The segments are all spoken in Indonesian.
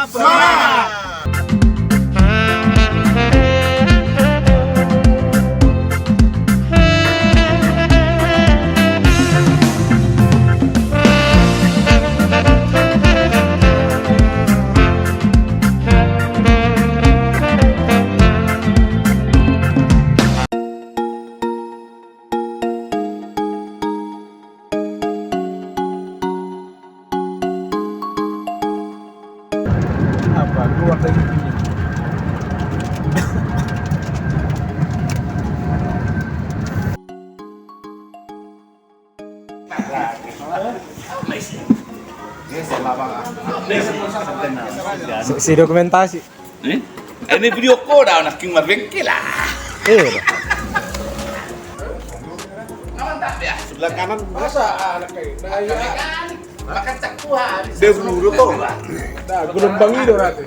Tetap semangat. Apa keluar dari si dokumentasi. Ini video ko daw naking mabengke lah. Sebelah kanan masa anak kayak Makan cakwa. dia buru tuh. Nah, gelombang itu rata.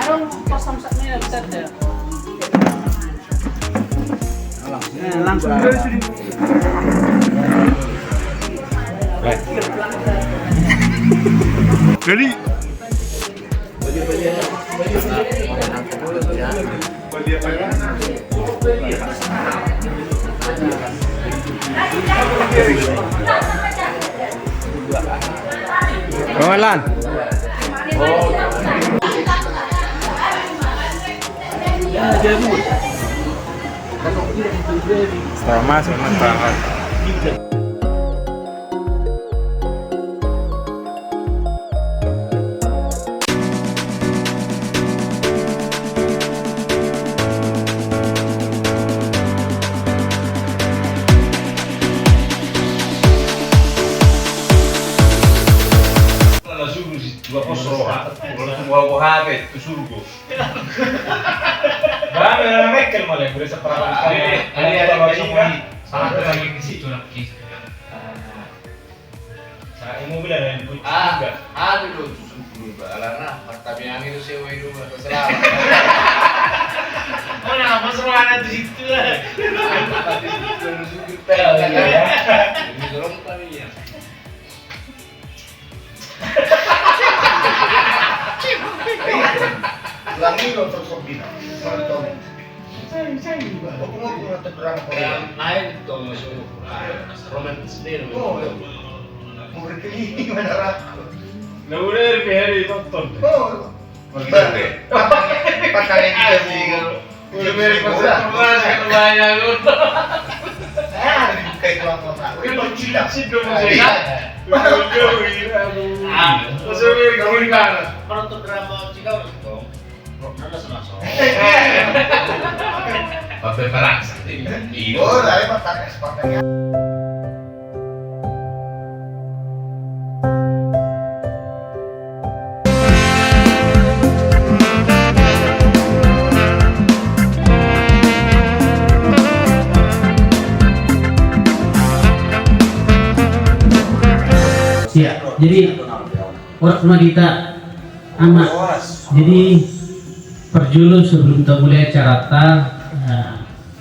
Anong pasang sa niya bisa deh. Langsung Jadi Kemalan. Setelah masuk banget. Dami na Michael malah boleh seperangkat kaya. Ada sangat lagi di situ lagi. Sa imo bila na yung juga. Ano lo susuko ba? Ala na, magtabi namin ito si Uwe Duma. Salamat. Mana mas ruangan di situ lah. Pati susuko pero ya. Ini dorong kami ya. Langit lo terus bina, maraton. Saya juga. Aku mau punya terang korea. Naik itu masuk romantis sendiri. Oh, murid ini mana raku? Na udah hari tonton. Oh, berarti pakai kita sih. Udah beri pasal banyak lu. Ah, dibuka itu apa? Ini bercita. Situ mau saya. Masuk beri kiri kanan. Penonton drama Cikarang dong. Nada senasong. Pakai perangsa. Oh, dari pakai sepatnya. Ya, jadi orang Madita amat. Jadi perjulu sebelum kita mulai acara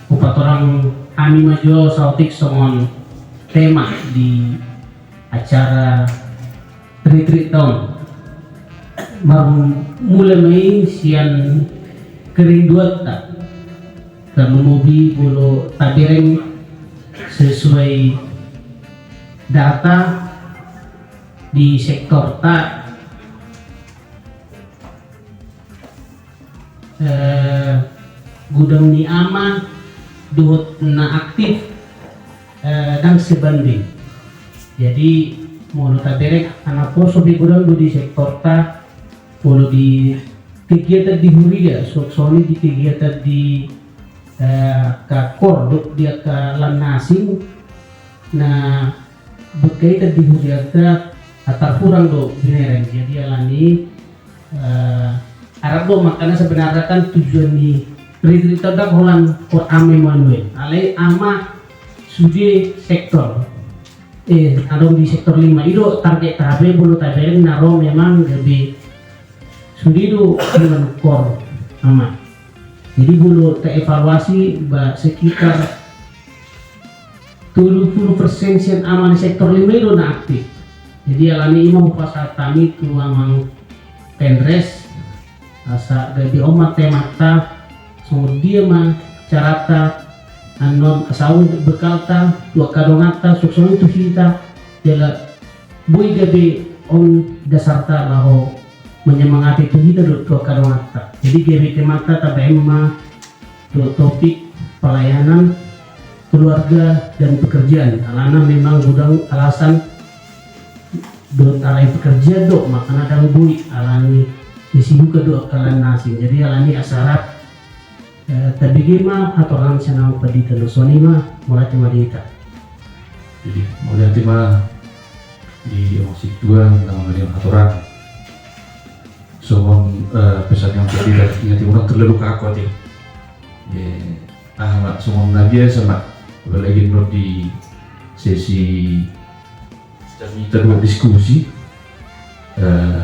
upat orang kami maju sautik somon tema di acara Tri tahun baru mulai main sian kering dua tak karena mobil bulu tabereng sesuai data di sektor tak gudang ni ama duot na aktif dan sebanding. Jadi mau taberek anak poso di gudang di sektor ta mau di kegiatan di Huria soalnya di kegiatan di kakor dia ke lanasing nah berkaitan di Huria atau kurang do beneran jadi alani Arab do makanya sebenarnya kan tujuan di Rita dak holan for ame manuel alai ama sudi sektor adong di sektor 5 itu target tabe bulu tabel naro memang lebih sudi do dengan core aman. Jadi bulu evaluasi sekitar 70% sen aman sektor lima na aktif. Jadi alani imam pasal kami tu amang pendres asa gabi omat temata semua dia mah carata anon asawun bekalta dua kadongata suksong itu kita jala boy gabi on dasarta laho menyemangati itu kita dua kadongata. Jadi gabi temata tabema topik pelayanan keluarga dan pekerjaan. Alana memang gudang alasan dot alai pekerja dok makana dang bui alani disibu kedua kalan nasi. Jadi alani asarat tabigi mah atau orang senang padi telusoni mah mulai temadita. Jadi mulai tema di emosi dua tentang mengenai aturan. Somong pesan yang tadi ingat orang terlalu kaku hati. Somong nabi sama apalagi menurut di sesi kita dua diskusi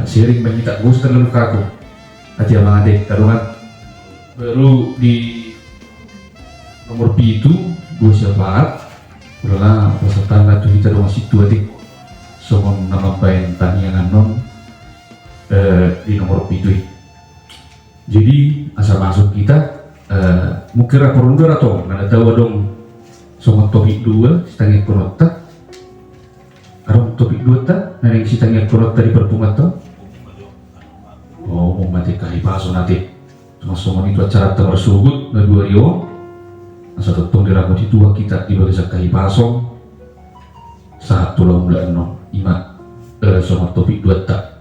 sharing banyak tak gus terlalu kaku hati abang adek karena baru di nomor itu 2 syafaat berulang peserta ngatu kita dua situ adik somong nama bayan tanian non di nomor itu. Jadi asal masuk kita mungkin rapor undur atau nggak tahu dong sama topik 2 setengah konota arong topik 2 tak neng setengah konota di perpungat tuh mau mati kahi paso nanti sama itu acara tawar sugut na 2 rio asal tetong dirambut itu kita di bagi kahi paso 1 bulan 5 sama topik 2 tak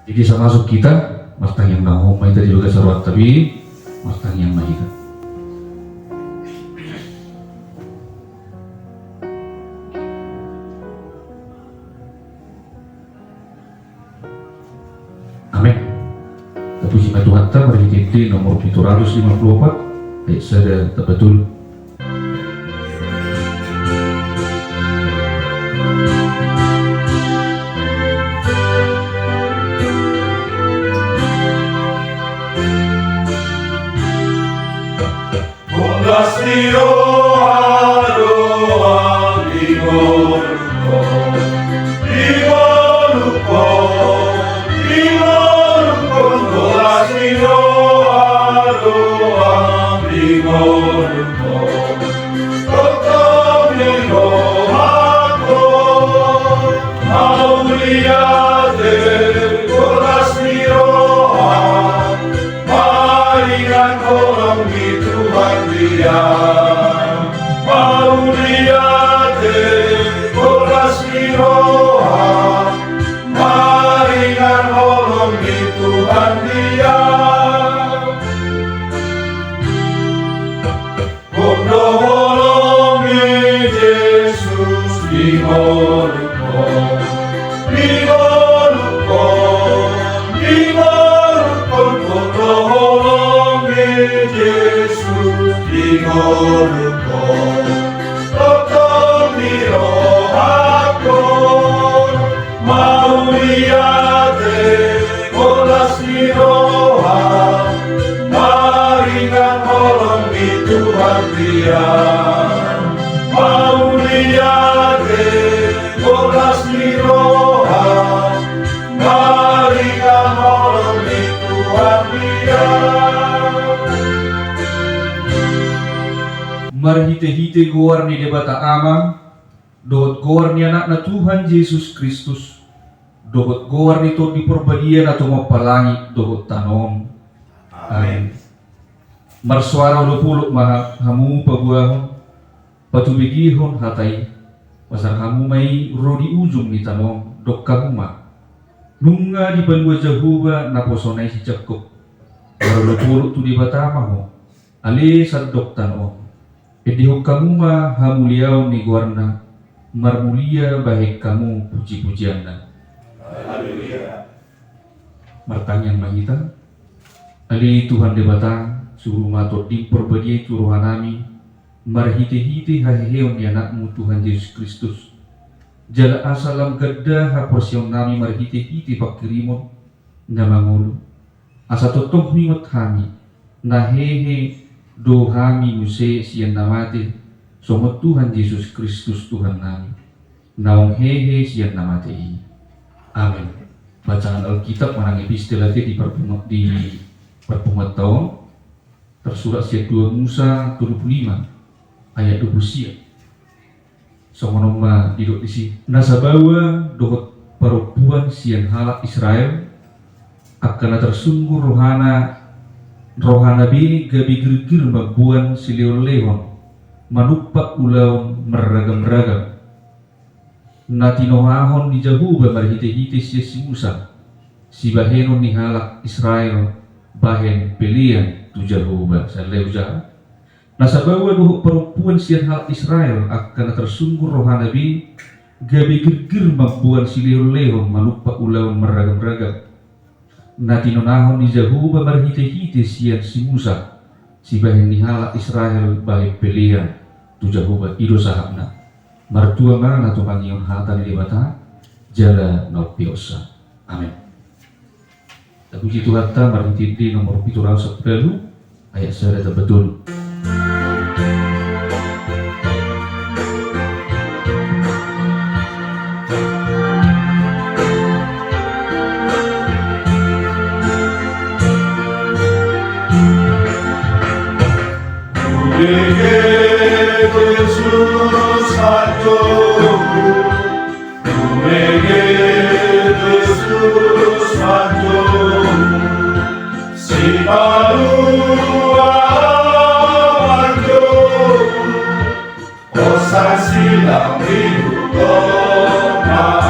jadi sama masuk kita mas tang yang nahom mai tadi juga sarwat tapi mas tang yang mai kita. Amin. Puji Tuhan kita berhenti nomor 754 ayat saya terbetul. Marhite-hite goar ni debata amang dohot goar ni anak na Tuhan Yesus Kristus dohot goar ni to di perbadian atau mapalangi dohot tanom. Amin. Marsuara ulo puluk maha hamu pabuahon patubigihon hatai pasar hamu mai rodi ujung ni tanom dok kamuma nunga di banua Jehovah na posonai si cekuk ulo puluk tu di batamaho ale sadok tanom. Edihok kamu mah hamuliau ni guarna marmulia baik kamu puji-pujianna. Haleluya. Martanyang mahita ali Tuhan debatang suruh matur di perbadiai turuhanami marhite-hite haheheon ni anakmu Tuhan Yesus Kristus jala asalam gada haporsion nami marhite-hite pakirimon namangulu asa totong mingot kami na hehe do kami muse siyan namate somot Tuhan Yesus Kristus Tuhan kami naong hehe siyan namate ini. Amin. Bacaan Alkitab manang epistelate di perpungat tahun tersurat siat 2 Musa 25 ayat 20 siat. Somonoma didok di sini. Nasabawa dohot perempuan sian halak Israel akan tersungguh rohana bini gabi gergir mabuan sileo-leon manupak ulaun meragam-ragam natinohahon di jahuba marhite-hite si Musa si bahenon ni halak Israel bahen pelian tu jahuba saleu jahat. Nasabawa dohot perempuan sian halak Israel akan tersungguh rohana bini gabi gergir mabuan sileo-leon manupak ulaun meragam-ragam natinonahon di jahuba marhite-hite sian si Musa si bahen ni halak Israel bahe pelian tu jahuba ido sahabna martua mana Tuhan yang hatan di bata jala naupiosa. Amin. Puji Tuhan ta marhite nomor 710 ayat saya betul. Yesus hancurku, Yesus hancurku, si palua hancurku, osa silang hidup kemah,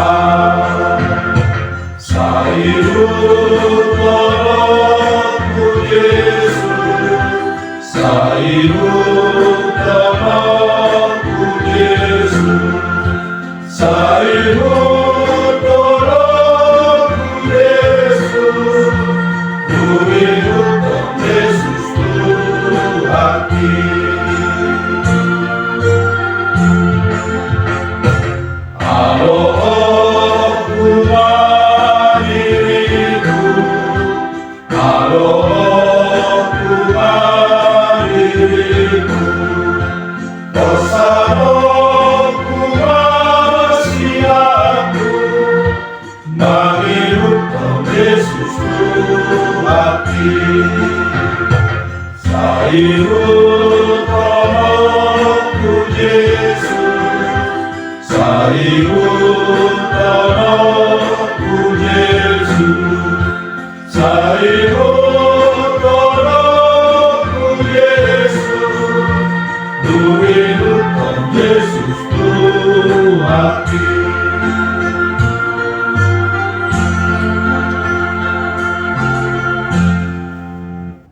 sairu tolongku Yesus, sairu tolongku Yesus, sairu tolongku Yesus, ku hidup Yesus Tuhanku. Aloh kumah diriku, aloh kumah diriku, bersama kumah siapku, menghidupkan Yesus Tuhanku. Sairu tolongku Yesus, sairu tolongku Yesus, sairu tolongku Yesus, ku hidupkan Yesus Tuhanku.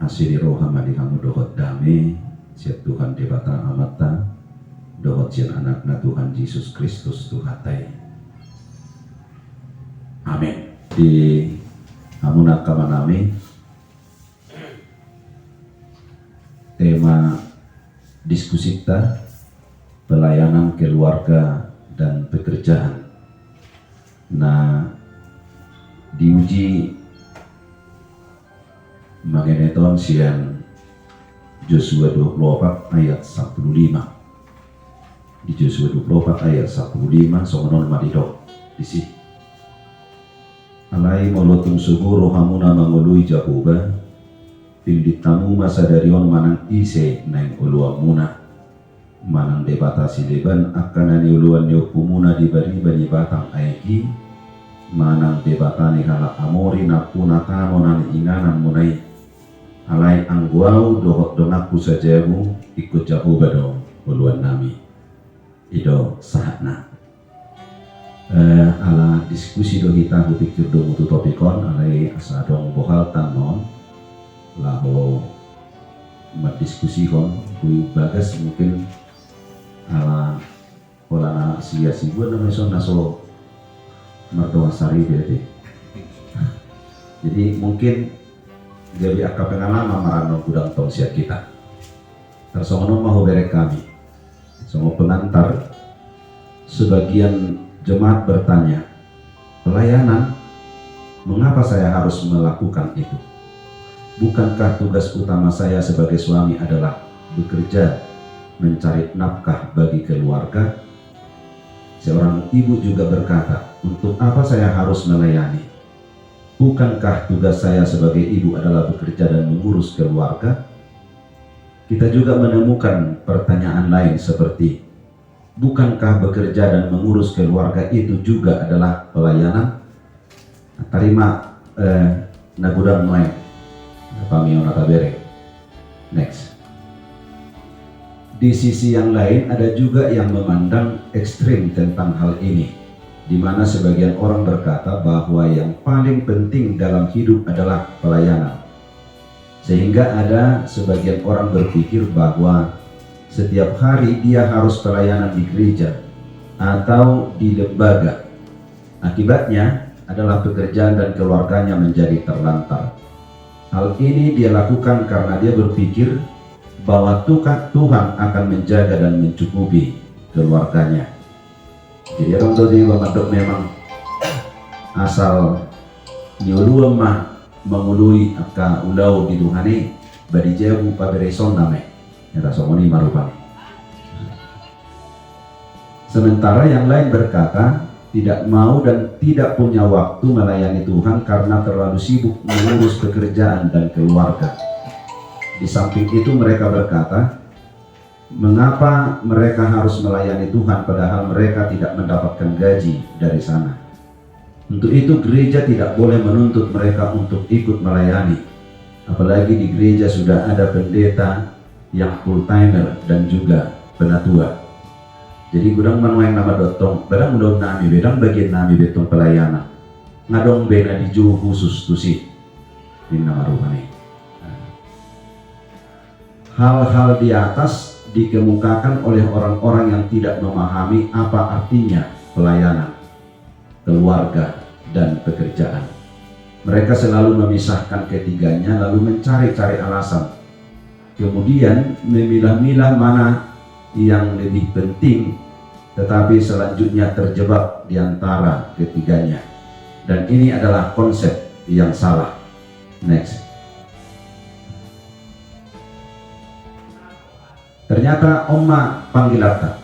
Asiri rohama di kamu dohot dame siat Tuhan debata amata dohot sian anakna Tuhan Yesus Kristus Tuhatai. Amin. Di amuna kamanami tema diskusi kita pelayanan keluarga dan pekerjaan. Nah, diuji Mageneton sian Joshua 24 ayat 15. Di Joshua 24 ayat 15 songonon madidok di sini. Alai molotung suhu rohamuna mangului jahuba pildit tamu masa darion manang ise naing uluan muna manang debatasi leban akanani uluan niopumuna dibari bani batang aiki manang debatani hala amori napuna tano nan inganan munai alai angguau dohot donaku sajamu ikut jahuba do uluan nami ido sahatna. Ala diskusi do kita ku pikir do mutu topikon alai asa dong bohal tanon laho merdiskusi kon kui bagas mungkin ala polana sia-sia gua namanya naso merdoa sari berarti. Jadi mungkin jadi akap pengalaman marano gudang tong siap kita tersongono mahu berek kami semua pengantar. Sebagian jemaat bertanya, pelayanan, mengapa saya harus melakukan itu? bukankah tugas utama saya sebagai suami adalah bekerja mencari nafkah bagi keluarga? Seorang ibu juga berkata, untuk apa saya harus melayani? Bukankah tugas saya sebagai ibu adalah bekerja dan mengurus keluarga? Kita juga menemukan pertanyaan lain seperti, bukankah bekerja dan mengurus keluarga itu juga adalah pelayanan? Tarima nagudang noy pamion tabere. Next. Di sisi yang lain ada juga yang memandang ekstrim tentang hal ini, di mana sebagian orang berkata bahwa yang paling penting dalam hidup adalah pelayanan. Sehingga ada sebagian orang berpikir bahwa setiap hari dia harus pelayanan di gereja atau di lembaga. Akibatnya adalah pekerjaan dan keluarganya menjadi terlantar. Hal ini dia lakukan karena dia berpikir bahwa Tuhan akan menjaga dan mencukupi keluarganya. Jadi orang tua di Bamadok memang asal niulu mah mengului aka ulau di Tuhani badi jauh pabereson name ya somoni marupani. Sementara yang lain berkata tidak mau dan tidak punya waktu melayani Tuhan karena terlalu sibuk mengurus pekerjaan dan keluarga. Di samping itu mereka berkata, mengapa mereka harus melayani Tuhan padahal mereka tidak mendapatkan gaji dari sana? Untuk itu gereja tidak boleh menuntut mereka untuk ikut melayani. Apalagi di gereja sudah ada pendeta yang full timer dan juga penatua. Jadi gudang manuang nama dotong, barang udah nami bedang bagian nami betong pelayanan. Ngadong bena di jauh khusus tuh sih. Ini nama rupanya. Hal-hal di atas dikemukakan oleh orang-orang yang tidak memahami apa artinya pelayanan, keluarga, dan pekerjaan. Mereka selalu memisahkan ketiganya lalu mencari-cari alasan. Kemudian memilah-milah mana yang lebih penting, tetapi selanjutnya terjebak di antara ketiganya. Dan ini adalah konsep yang salah. Next. Ternyata Oma panggilata.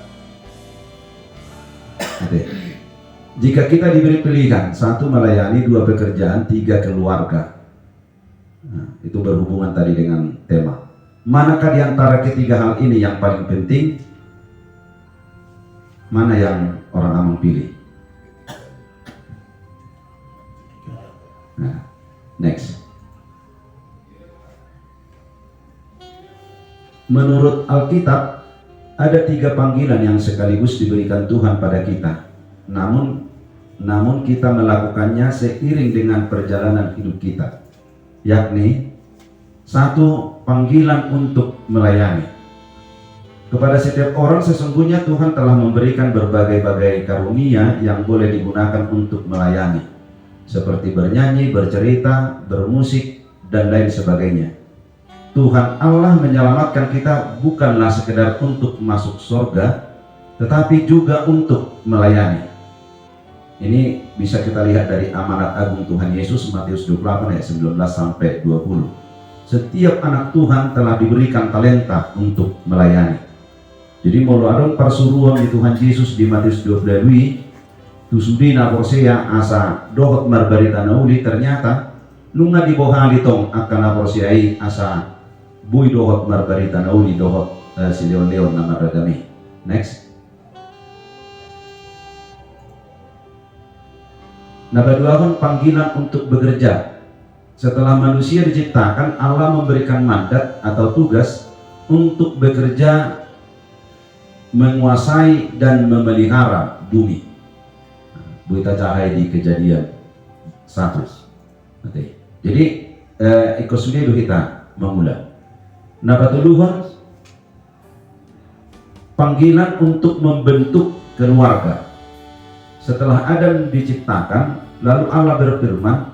Jika kita diberi pilihan, satu melayani, dua pekerjaan, tiga keluarga. Nah, itu berhubungan tadi dengan tema. Manakah di antara ketiga hal ini yang paling penting? Mana yang orang Amang pilih? Nah, next. Menurut Alkitab, ada tiga panggilan yang sekaligus diberikan Tuhan pada kita. Namun kita melakukannya seiring dengan perjalanan hidup kita. Yakni, satu, panggilan untuk melayani. Kepada setiap orang sesungguhnya Tuhan telah memberikan berbagai-bagai karunia yang boleh digunakan untuk melayani. Seperti bernyanyi, bercerita, bermusik, dan lain sebagainya. Tuhan Allah menyelamatkan kita bukanlah sekedar untuk masuk surga, tetapi juga untuk melayani. Ini bisa kita lihat dari amanat agung Tuhan Yesus Matius 28 ayat 19 sampai 20. Setiap anak Tuhan telah diberikan talenta untuk melayani. Jadi mau adon persuruhan di Tuhan Yesus di Matius 22 tusudina porsea asa dohot marbarita nauli ternyata nunga di bohali tong akan aporsiai asa bui dohot marbarita nauli dohot si leon-leon nama ragami. Next. Nabaduahon panggilan untuk bekerja. Setelah manusia diciptakan, Allah memberikan mandat atau tugas untuk bekerja, menguasai dan memelihara bumi. Buita cahaya di Kejadian 1. Okay. Jadi ikut sudah kita memulai. Nabatuluhon panggilan untuk membentuk keluarga. Setelah Adam diciptakan, lalu Allah berfirman,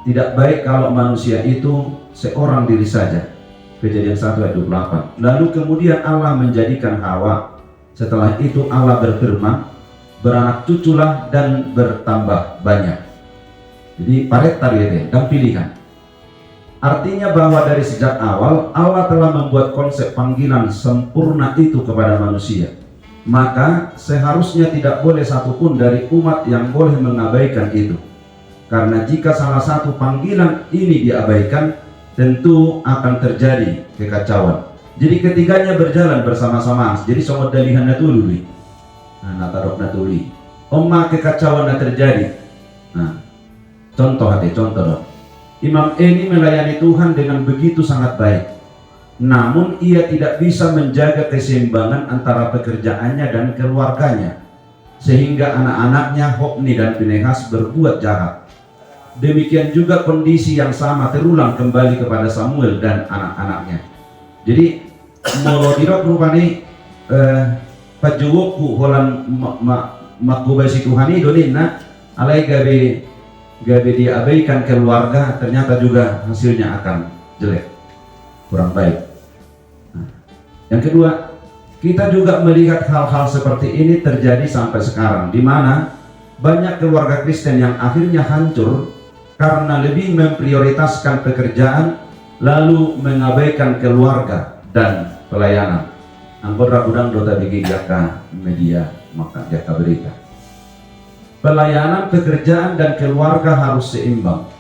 tidak baik kalau manusia itu seorang diri saja. Kejadian 1 ayat 28. Lalu kemudian Allah menjadikan Hawa. Setelah itu Allah berfirman, beranak cuculah dan bertambah banyak. Jadi paret tadi dan pilihan. Artinya bahwa dari sejak awal Allah telah membuat konsep panggilan sempurna itu kepada manusia. Maka seharusnya tidak boleh satupun dari umat yang boleh mengabaikan itu. Karena jika salah satu panggilan ini diabaikan, tentu akan terjadi kekacauan. Jadi ketiganya berjalan bersama-sama. Jadi somot dalihan natului. Nah, natadok natului. Oma kekacauan terjadi. Nah, contoh dong. Imam Eni melayani Tuhan dengan begitu sangat baik. Namun ia tidak bisa menjaga keseimbangan antara pekerjaannya dan keluarganya. Sehingga anak-anaknya Hopni dan Pinehas berbuat jahat. Demikian juga kondisi yang sama terulang kembali kepada Samuel dan anak-anaknya. Jadi molodiro rupani pajuwokku holan makubasi Tuhani donina alai gabe diabaikan keluarga, ternyata juga hasilnya akan jelek, kurang baik. Nah, yang kedua, kita juga melihat hal-hal seperti ini terjadi sampai sekarang, di mana banyak keluarga Kristen yang akhirnya hancur karena lebih memprioritaskan pekerjaan lalu mengabaikan keluarga dan pelayanan. Anggota udang dota bigi jaka media maka jaka berita. Pelayanan, pekerjaan, dan keluarga harus seimbang.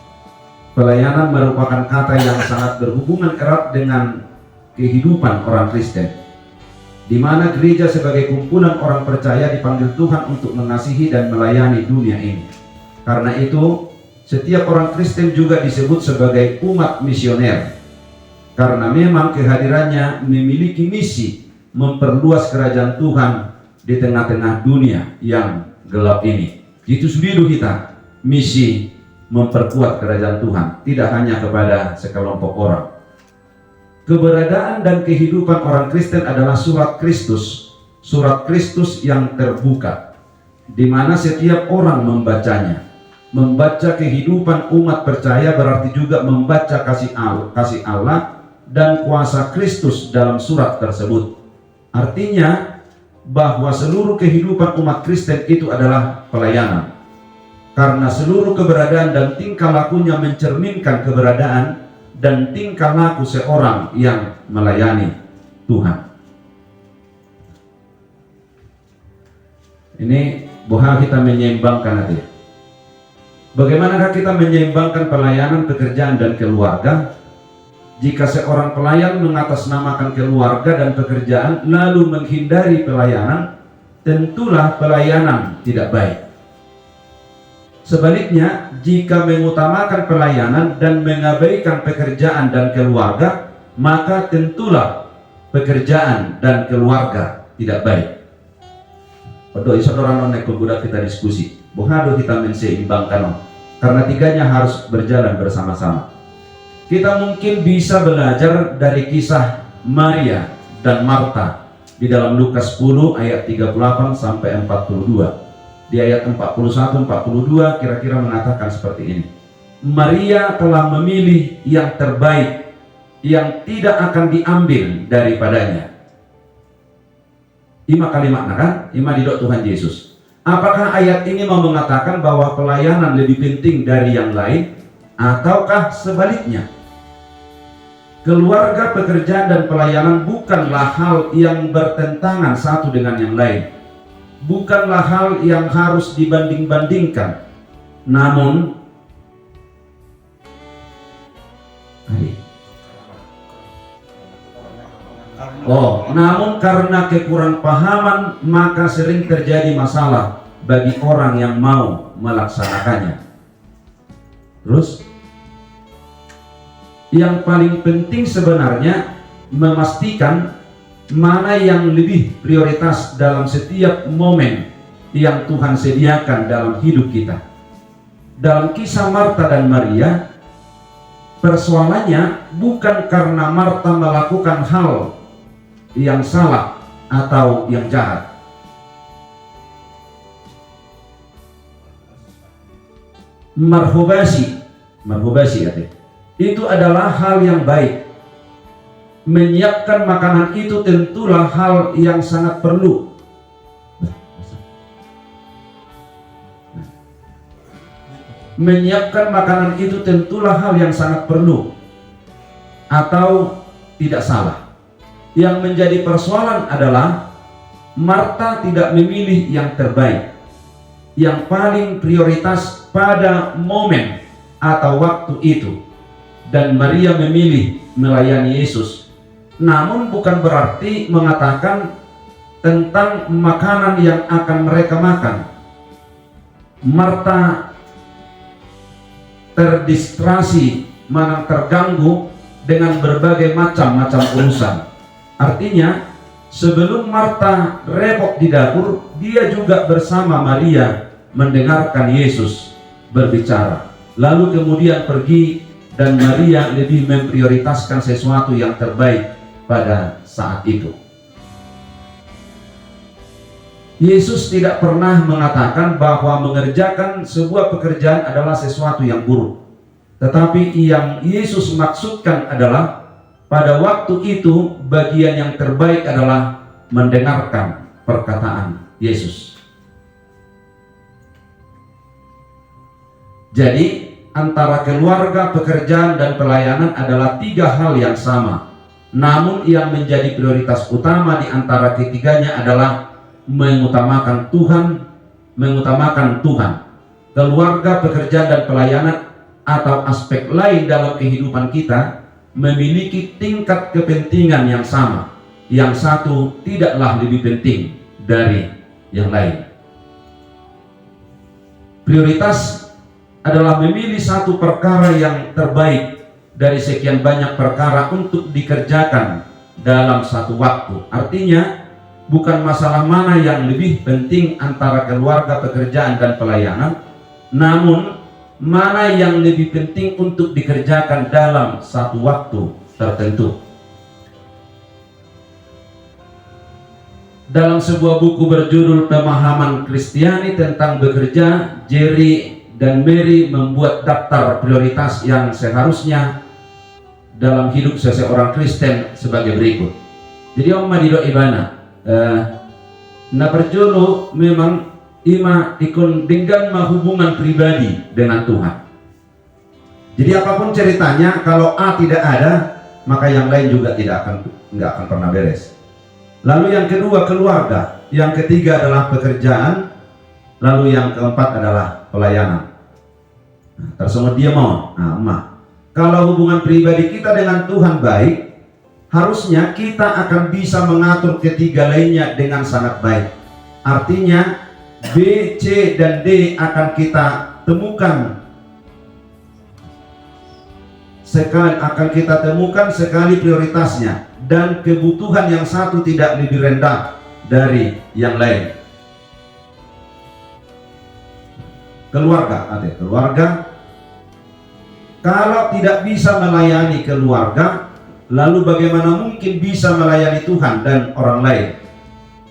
Pelayanan merupakan kata yang sangat berhubungan erat dengan kehidupan orang Kristen, di mana gereja sebagai kumpulan orang percaya dipanggil Tuhan untuk mengasihi dan melayani dunia ini. Karena itu, setiap orang Kristen juga disebut sebagai umat misioner, karena memang kehadirannya memiliki misi memperluas kerajaan Tuhan di tengah-tengah dunia yang gelap ini. Itu sudah kita misi memperkuat kerajaan Tuhan, tidak hanya kepada sekelompok orang. Keberadaan dan kehidupan orang Kristen adalah surat Kristus yang terbuka, di mana setiap orang membacanya. Membaca kehidupan umat percaya berarti juga membaca kasih Allah dan kuasa Kristus dalam surat tersebut. Artinya bahwa seluruh kehidupan umat Kristen itu adalah pelayanan, karena seluruh keberadaan dan tingkah lakunya mencerminkan keberadaan dan tingkah laku seorang yang melayani Tuhan. Ini bahwa kita menyeimbangkan nanti. Bagaimanakah kita menyeimbangkan pelayanan, pekerjaan, dan keluarga? Jika seorang pelayan mengatasnamakan keluarga dan pekerjaan lalu menghindari pelayanan, tentulah pelayanan tidak baik. Sebaliknya, jika mengutamakan pelayanan dan mengabaikan pekerjaan dan keluarga, maka tentulah pekerjaan dan keluarga tidak baik. Odo isadoran onek kebudak kita diskusi, bohado kita menseimbangkan, karena tiganya harus berjalan bersama-sama. Kita mungkin bisa belajar dari kisah Maria dan Marta di dalam Lukas 10 ayat 38 sampai 42. Di ayat 41-42 kira-kira mengatakan seperti ini. Maria telah memilih yang terbaik, yang tidak akan diambil daripadanya. Ima kalimat kan? Ima didok Tuhan Yesus. Apakah ayat ini mau mengatakan bahwa pelayanan lebih penting dari yang lain, ataukah sebaliknya? Keluarga, pekerjaan, dan pelayanan bukanlah hal yang bertentangan satu dengan yang lain. Bukanlah hal yang harus dibanding-bandingkan. Namun karena kekurang pahaman maka sering terjadi masalah bagi orang yang mau melaksanakannya. Terus yang paling penting sebenarnya memastikan mana yang lebih prioritas dalam setiap momen yang Tuhan sediakan dalam hidup kita. Dalam kisah Marta dan Maria, persoalannya bukan karena Marta melakukan hal yang salah atau yang jahat. Marhubasi itu adalah hal yang baik. Menyiapkan makanan itu tentulah hal yang sangat perlu. Menyiapkan makanan itu tentulah hal yang sangat perlu. atau tidak salah. Yang menjadi persoalan adalah Marta tidak memilih yang terbaik, yang paling prioritas pada momen atau waktu itu, dan Maria memilih melayani Yesus. Namun bukan berarti mengatakan tentang makanan yang akan mereka makan. Marta terdistraksi, terganggu dengan berbagai macam urusan. Artinya, sebelum Marta repot di dapur, dia juga bersama Maria mendengarkan Yesus berbicara. Lalu kemudian pergi, dan Maria lebih memprioritaskan sesuatu yang terbaik pada saat itu. Yesus tidak pernah mengatakan bahwa mengerjakan sebuah pekerjaan adalah sesuatu yang buruk. Tetapi yang Yesus maksudkan adalah pada waktu itu bagian yang terbaik adalah mendengarkan perkataan Yesus. Jadi antara keluarga, pekerjaan, dan pelayanan adalah tiga hal yang sama. Namun yang menjadi prioritas utama di antara ketiganya adalah mengutamakan Tuhan. Keluarga, pekerjaan, dan pelayanan atau aspek lain dalam kehidupan kita memiliki tingkat kepentingan yang sama. Yang satu tidaklah lebih penting dari yang lain. Prioritas adalah memilih satu perkara yang terbaik dari sekian banyak perkara untuk dikerjakan dalam satu waktu. Artinya, bukan masalah mana yang lebih penting antara keluarga, pekerjaan, dan pelayanan, namun mana yang lebih penting untuk dikerjakan dalam satu waktu tertentu. Dalam sebuah buku berjudul Pemahaman Kristiani tentang Bekerja, Jerry dan Mary membuat daftar prioritas yang seharusnya dalam hidup seseorang Kristen sebagai berikut. Jadi Om Madido Ibana, na perjolo memang ima ikon dengan hubungan pribadi dengan Tuhan. Jadi apapun ceritanya, kalau A tidak ada, maka yang lain juga nggak akan pernah beres. Lalu yang kedua keluarga, yang ketiga adalah pekerjaan, lalu yang keempat adalah pelayanan. Tersebut dia mau, kalau hubungan pribadi kita dengan Tuhan baik, harusnya kita akan bisa mengatur ketiga lainnya dengan sangat baik. Artinya B, C, dan D akan kita temukan sekali prioritasnya, dan kebutuhan yang satu tidak lebih rendah dari yang lain. Keluarga, kalau tidak bisa melayani keluarga, lalu bagaimana mungkin bisa melayani Tuhan dan orang lain?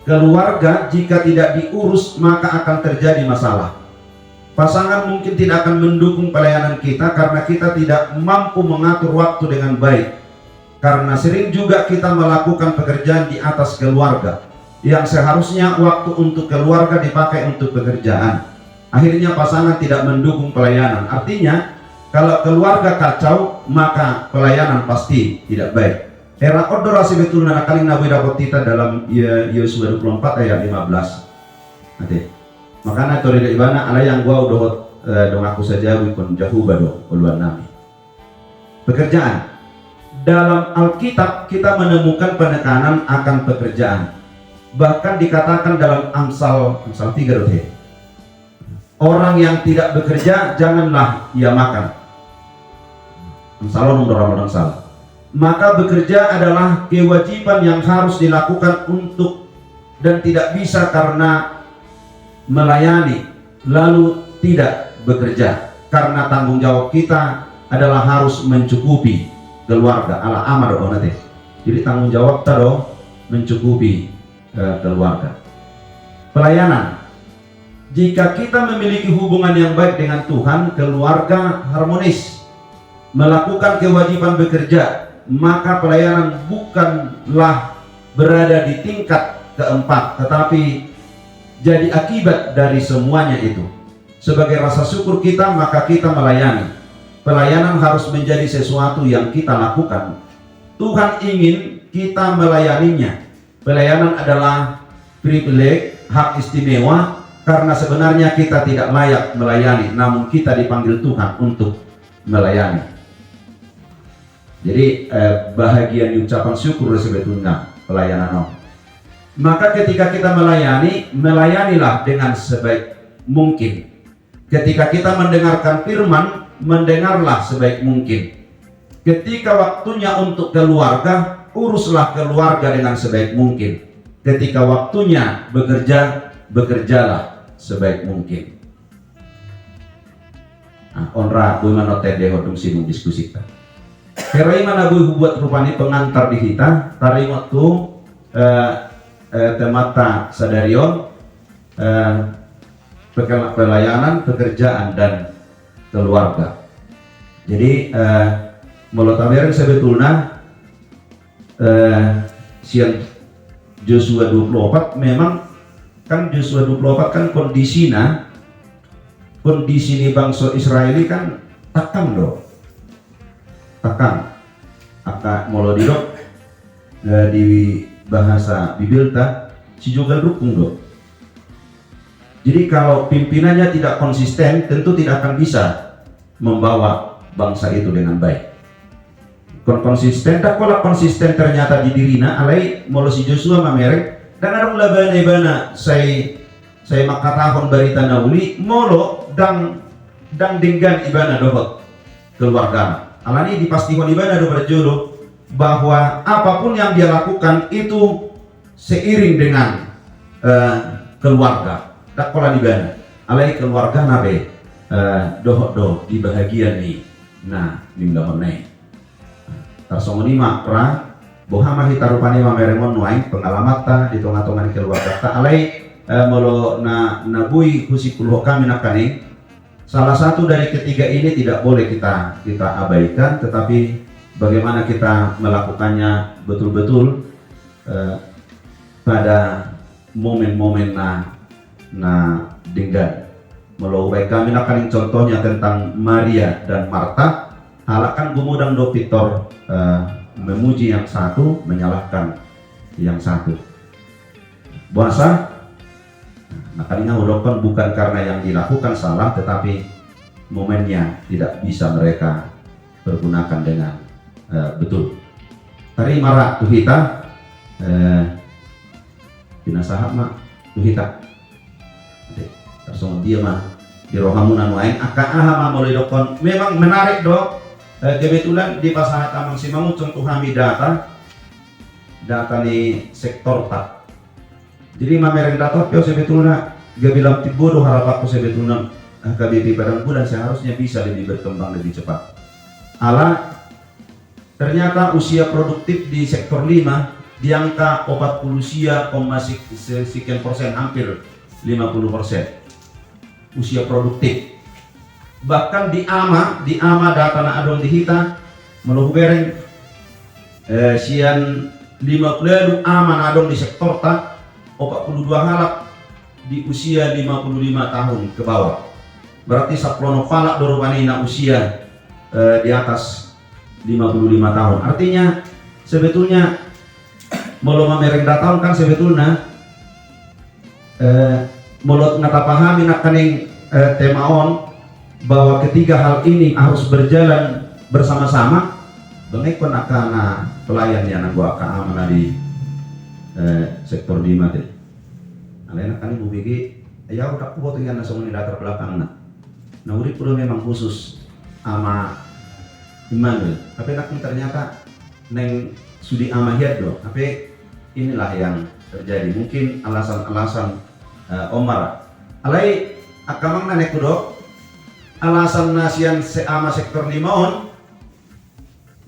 Keluarga jika tidak diurus maka akan terjadi masalah. Pasangan mungkin tidak akan mendukung pelayanan kita karena kita tidak mampu mengatur waktu dengan baik. Karena sering juga kita melakukan pekerjaan di atas keluarga, yang seharusnya waktu untuk keluarga dipakai untuk pekerjaan. Akhirnya pasangan tidak mendukung pelayanan. Artinya kalau keluarga kacau, maka pelayanan pasti tidak baik. Era odorasi betul nakali nabi dapat kita dalam Yosua 24 ayat 15. Ade. Makanya tori dari ibana ala yang gua udah dong aku saja wipun jauh bado uluan nami. Pekerjaan. Dalam Alkitab kita menemukan penekanan akan pekerjaan. Bahkan dikatakan dalam Amsal 3. Orang yang tidak bekerja janganlah ia makan. Amsal nomor salah. Maka bekerja adalah kewajiban yang harus dilakukan untuk dan tidak bisa karena melayani lalu tidak bekerja, karena tanggung jawab kita adalah harus mencukupi keluarga ala amar onate. Jadi tanggung jawab tado mencukupi keluarga. Pelayanan. Jika kita memiliki hubungan yang baik dengan Tuhan, keluarga harmonis, melakukan kewajiban bekerja, maka pelayanan bukanlah berada di tingkat keempat, tetapi jadi akibat dari semuanya itu. Sebagai rasa syukur kita, maka kita melayani. Pelayanan harus menjadi sesuatu yang kita lakukan Tuhan ingin kita melayaninya. Pelayanan adalah privilege, hak istimewa, karena sebenarnya kita tidak layak melayani, namun kita dipanggil Tuhan untuk melayani. Jadi bahagian ucapan syukur sebetulnya pelayanan. Maka ketika kita melayani, melayanilah dengan sebaik mungkin. Ketika kita mendengarkan firman, mendengarlah sebaik mungkin. Ketika waktunya untuk keluarga, uruslah keluarga dengan sebaik mungkin. Ketika waktunya bekerja, bekerjalah sebaik mungkin. Nah, onra bui manote de hodum sinung diskusikan. Kerai mana bui buat rupani pengantar di kita, tari waktu temata sadarion, pelayanan, pekerjaan dan keluarga. Jadi melotamiran sebetulnya siang Joshua 24 memang kan Joshua 24 kan kondisi ni bangsa Israeli kan takkan do takkan aka molo dirok di bahasa Bibilta si juga dukung do. Jadi kalau pimpinannya tidak konsisten, tentu tidak akan bisa membawa bangsa itu dengan baik. Konsisten, tak pola konsisten ternyata di dirina alai molo si Joshua mamerek dan ada mula bana saya makatahon barita nauli molo dan dinggan ibana dohot keluarga. Alani dipastikan ibana do berjolo bahwa apapun yang dia lakukan itu seiring dengan keluarga. Tak pola ibana alai keluarga nabe dohot do di bahagia nih. Nah, nimdahon nih. Tarsongoni makra bohama hitarupani mameremon nuain pengalamata di tonga-tongan keluarga ta alai molo nabui husikul kami nakani. Salah satu dari ketiga ini tidak boleh kita abaikan, tetapi bagaimana kita melakukannya betul-betul pada momen-momen dinggan. Molo kami nakani contohnya tentang Maria dan Marta. Halakan gumudang do Victor memuji yang satu, menyalahkan yang satu. Puasa, makanya udokon bukan karena yang dilakukan salah, tetapi momennya tidak bisa mereka pergunakan dengan betul. Tari marah tuhita, binasahap mak tuhita. Tersong dia mah di rohamunan lain akan aha mulai dokon. Memang menarik dok. Kebetulan di pasahat amang simangu contoh kami data di sektor tak. Jadi mamereng data pio sebetulnya gabilang tibodo harapku sebetulnya KBP pada bulan seharusnya bisa lebih berkembang lebih cepat. Ternyata usia produktif di sektor 5 di angka 40 sekian persen, hampir 50% usia produktif. Bahkan di ama data na adon dihita meluh bereng sian 50 ama na adon di sektor ta 42 halak di usia 55 tahun ke bawah. Berarti saplono palak dorobani na usia di atas 55 tahun. Artinya sebetulnya meloma mereng datang kan sebetulnya molot ngata pahami nak kaning temaon bahwa ketiga hal ini harus berjalan bersama-sama. Bengekon akan pelayan yang gua akan di sektor 5 tadi. Alena kan ibu bigi, ya udah aku foto yang langsung di latar belakang nah urip udah memang khusus ama Immanuel. Tapi nak ternyata neng sudi ama hiado. Tapi inilah yang terjadi. Mungkin alasan-alasan Omar. Alai akamang nanek kudok. Alasan nasian seama sektor 5 on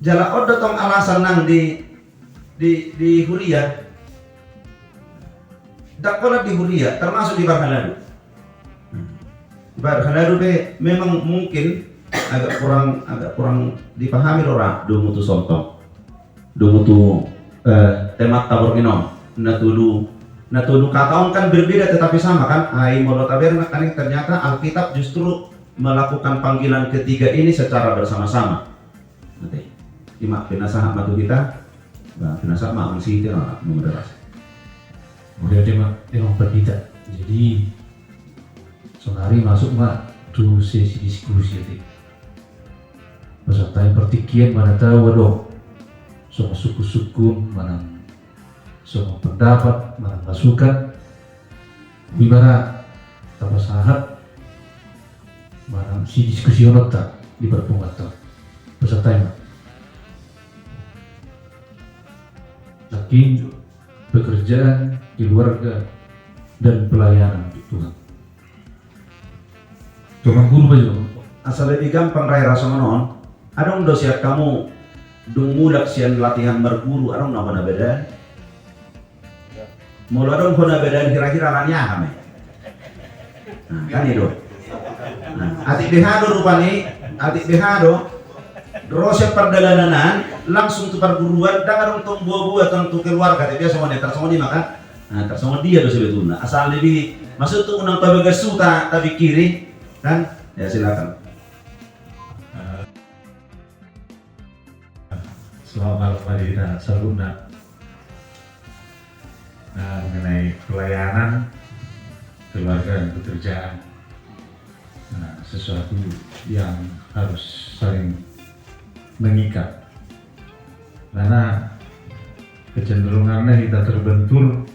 jala odo tong alasan nang di Huria dakola di Huria termasuk di Barhaladu. Barhaladu be memang mungkin agak kurang dipahami orang do mutu sontong do mutu temat tabur ginom natudu kataon kan berbeda tetapi sama kan ai molotaberna kan ternyata Alkitab justru melakukan panggilan ketiga ini secara bersama-sama. Nanti, imak pinasah matu kita Nah, kenapa mak sih itu nak moderasi? Udah emang berbeda. Jadi sehari masuk mak dulu sesi diskusi itu. Peserta yang pertikian mana tahu dong. Semua suku-suku mana semua pendapat mana masukan. Gimana tanpa sahat mana si diskusi tak di perpungatan peserta yang saking pekerjaan, keluarga, dan pelayanan untuk Tuhan. Cuma guru aja. Asal lebih gampang raya rasa menon. Adong do siap kamu dung mulak sian latihan berguru. Adong nama beda. Mula adong kona beda kira-kira nanya kami. Nah, kan itu. Nah, atik behado rupani, atik behado. Rosya perdalanan langsung ke perguruan dan adong tong buah-buah tentu keluarga tapi biasa mana tersama dia makan. Nah, tersama dia do sebetulnya. Asal lebih maksud tuh unang tabagas suta tapi kiri kan ya silakan. Selamat malam Pak Dita, Saluna. Mengenai pelayanan keluarga dan pekerjaan, sesuatu yang harus saling mengikat. Karena kecenderungannya kita terbentur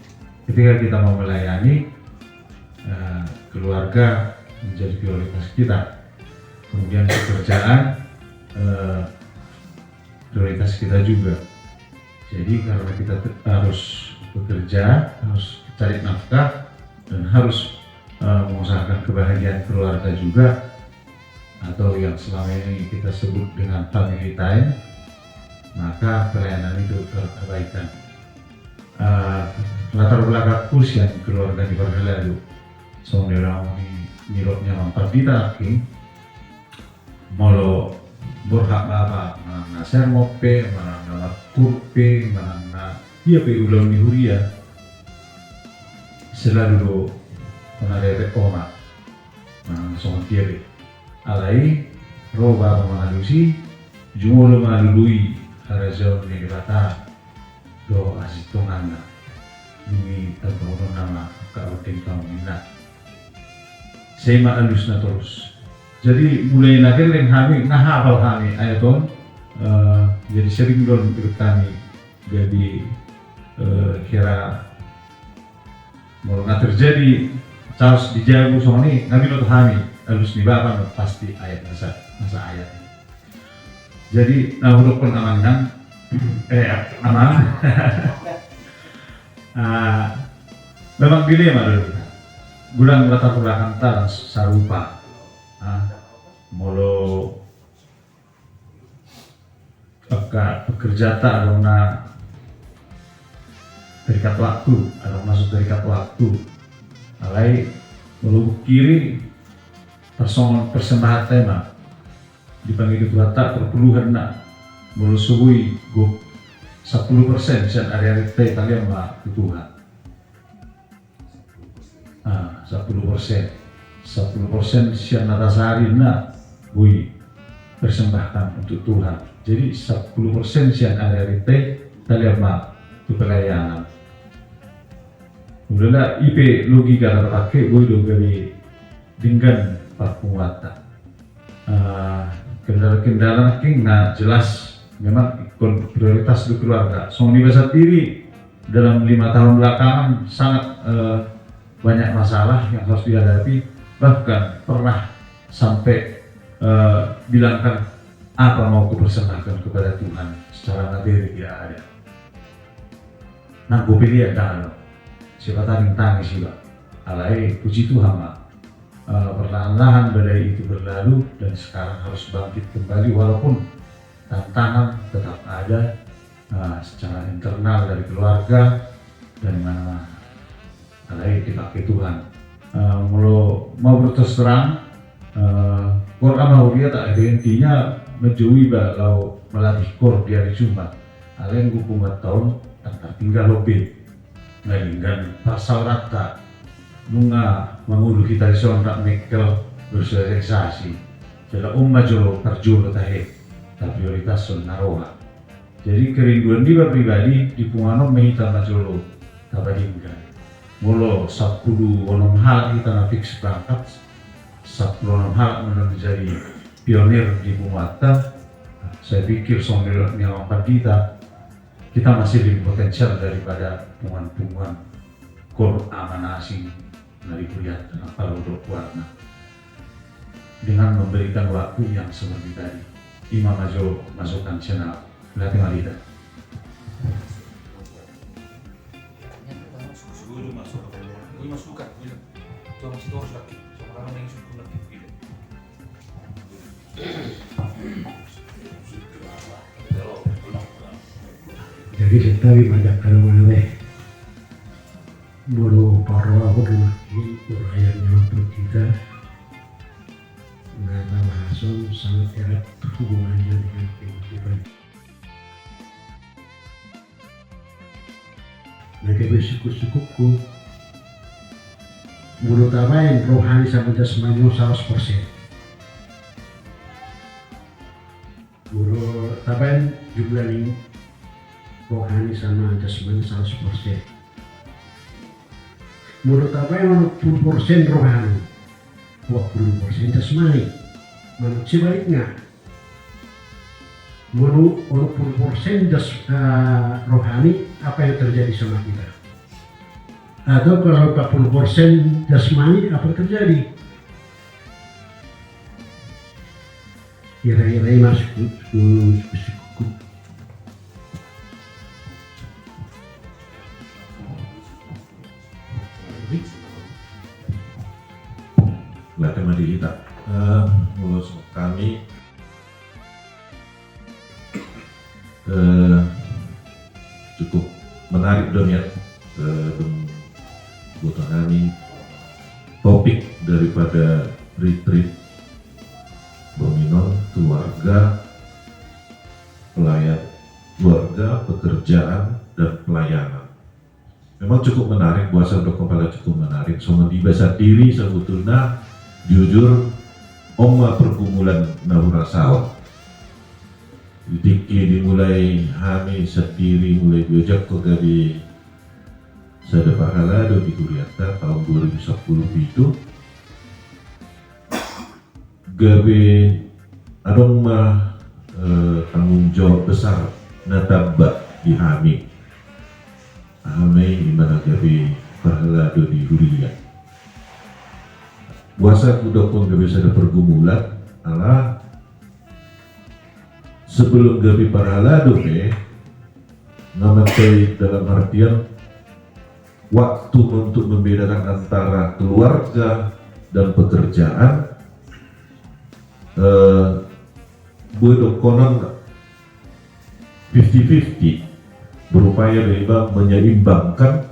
ketika kita mau melayani keluarga menjadi prioritas kita, kemudian pekerjaan prioritas kita juga. Jadi karena kita harus bekerja, harus cari nafkah, dan harus mengusahakan kebahagiaan keluarga juga, atau yang selama ini kita sebut dengan family time, maka pelayanan itu terabaikan. Latar belakang usia keluarga di Barhalalu, seorang mirotnya Mampardita King, molo berhak apa mana sermope, mana kurpe, mana dia pe ulang di huria selalu mana ada oma, mana soal dia pe alai roba mengalusi jumolo mengalului harazon di bata do asitongana ini terbaru nama kauting kamu minat saya alus na terus. Jadi mulai nanti yang kami hafal kami ayaton, jadi sering dong ikut kami. Jadi kira mau nggak terjadi charles dijago sama ini kami nonton kami halus nih bapak pasti ayat masa ayat. Jadi huruf pun aman aman. Memang dilema dulu. Bulan latar belakang tarang sarupa. Molo pekerja tak ada terikat waktu, ada masuk terikat waktu. Alai molo kiri persembahan tema dipanggil Tuhan tak perpuluhan nak molo subui go 10% sian area teh kalian mah Tuhan. 10% sian natasari na bui persembahkan untuk Tuhan. Jadi 10% sian area teh kalian mah itu pelayanan. Udahlah IP logika terpakai bui do dari dengan perkuatan. Kendala-kendala king nah jelas memang ikon prioritas di keluarga. Sony bahasa diri dalam 5 tahun belakangan sangat banyak masalah yang harus dihadapi, bahkan pernah sampai bilangkan apa mau kupersembahkan kepada Tuhan secara materi tidak ada. Nah gue pilih ada siapa tangis sih pak. Alai puji Tuhan mak. Perlahan-lahan badai itu berlalu dan sekarang harus bangkit kembali walaupun tantangan tetap ada secara internal dari keluarga dan mana-mana. Alai dipakai Tuhan. Mau berterus terang, Quran mau dia tak ada intinya menjauhi kalau melatih kor di hari Jumat. Alai hukum tahun tanpa tinggal lebih ngalingkan pasal rata. Bunga mengulu kita sonrak mekel bersosialisasi. Jala umma jolo perjulo tahe, ta prioritas son naroha. Jadi kerinduan dia pribadi di pungano mehita majolo tabadingkan. Molo 10 onom hal kita na fix berangkat, 10 onom hal menjadi pionir di Bumata. Saya pikir sambil nyawampan kita masih lebih potensial daripada pungan-pungan kor aman asing dari kuliah dan kalau warna. Dengan memberikan waktu yang seperti tadi, Imam Majo masukkan channel latih malida. Jadi kita banyak kalau deh mulu parwa aku makin urayanya untuk kita. Nah, langsung sangat erat hubungannya dengan kehidupan. Nah, kayak suku-sukuku menurut apa yang rohani sama jasmani 100%. Menurut apa yang jumlah ini rohani sama jasmani 100%. Menurut apa yang 20% rohani, 20% jasmani. Menurut sebaliknya, menurut 20% rohani, apa yang terjadi sama kita? Atau kalau 40% jasmani, apa yang terjadi? Irai-irai masuk suku. Latih Madilita, mulus kami cukup menarik dunia buat kami topik daripada retreat Bominon keluarga, pelayan keluarga, pekerjaan dan pelayanan. Memang cukup menarik, puasa untuk kepala cukup menarik. Soalnya di besar diri sebetulnya jujur oma pergumulan nahura sawah. Diki dimulai kami sendiri mulai diajak ke gabi sada pahala do di Kuriata tahun 2010 itu gabi adong mah tanggung jawab besar natabak di kami di mana gabi pahala do di Kuriata. Puasa kuda pun gabi sada pergumulan ala sebelum gabi parhalado ngamatay dalam artian waktu untuk membedakan antara keluarga dan pekerjaan bodoh konon 50-50 berupaya menyeimbangkan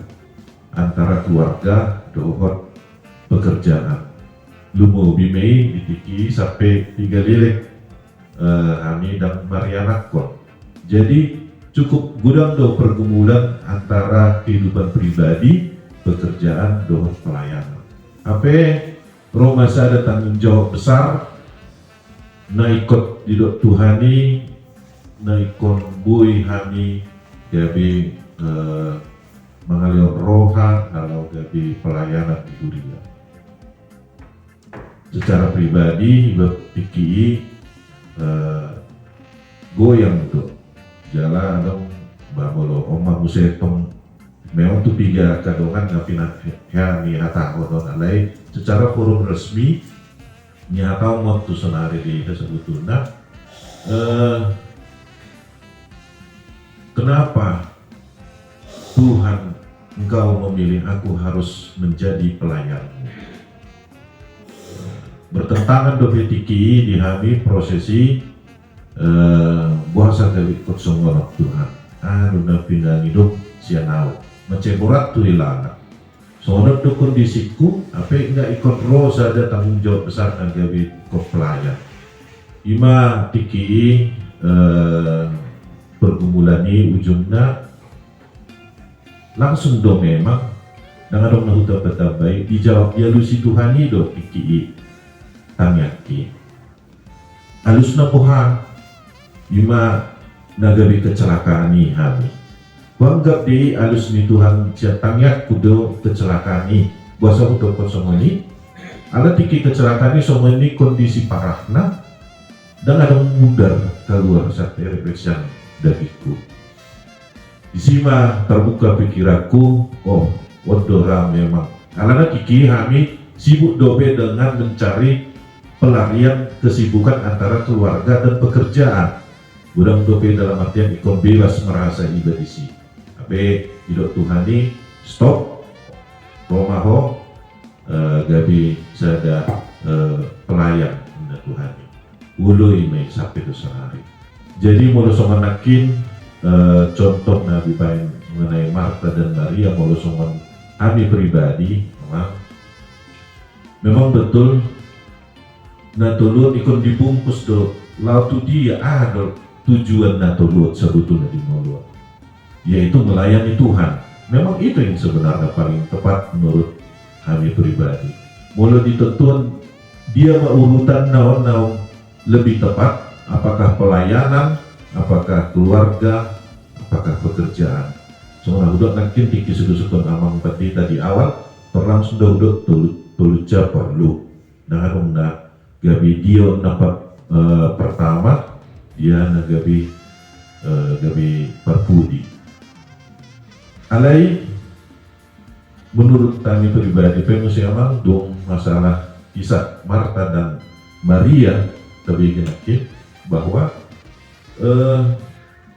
antara keluarga dan pekerjaan. Lumo bimei ditiki sampai 3 lilek kami dan Mariana Kon. Jadi cukup gudang do pergumulan antara kehidupan pribadi, pekerjaan, dan pelayanan. Apa Roma ada tanggung jawab besar, na ikut di Tuhani, na ikon bui kami, gabi mengalir roha, kalau gabi pelayanan di Guria. Secara pribadi, PKI goyang untuk jalan dong bahwa oma musetong memang tu 3 kadongan ngapinan ya ni hata hodon alai secara forum resmi ni hata mau tu sonari di sebetulnya kenapa Tuhan engkau memilih aku harus menjadi pelayanmu? Bertentangan dengan tiki dihami prosesi puasa dari ikut semua Tuhan. Nuna pindah hidup sianau menceborat tu ilana. Soalnya tu kondisiku, apa enggak ikut roh ada tanggung jawab besar dan gawi ikut pelayan. Ima tiki pergumulan ini ujungnya langsung dong memang dengan dong nahuta peta baik dijawab ya lusi Tuhan itu tiki tanyaki alus na poha ima nagabi kecelakaan ni kami. Wanggap di alus ni Tuhan ciatangyak kudo kecelakaan ni. Buasa kudo pun semua ni. Ala tiki kecelakaan ni semua ni kondisi parahna dan ada mudar keluar saat refleksi dagiku. Di sini terbuka pikiranku, oh, wadora memang. Karena kiki kami sibuk dobe dengan mencari pelarian kesibukan antara keluarga dan pekerjaan. Budang dobe dalam artian ikon bebas merasa ibadisi. Tapi hidup Tuhan ini stop, romaho, gabi sada pelayan indah Tuhan ini. Ului mai sampai itu sehari. Jadi mau nakin contoh Nabi Bain mengenai Marta dan Maria, mau kami pribadi, memang betul. Natulun ikon dibungkus do lautu dia ada tujuan natulun sebetulnya di mulut, yaitu melayani Tuhan. Memang itu yang sebenarnya paling tepat menurut kami pribadi. Mulut ditentuan dia urutan naon lebih tepat, apakah pelayanan, apakah keluarga, apakah pekerjaan. Soalnya udah nanti tiki sudah amang tadi awal terang sudah tuluca perlu. Nah gabi dia dapat pertama dia gabi perpudi. Alai menurut kami pribadi pengusia amang dong masalah kisah Marta dan Maria tapi kenaki bahwa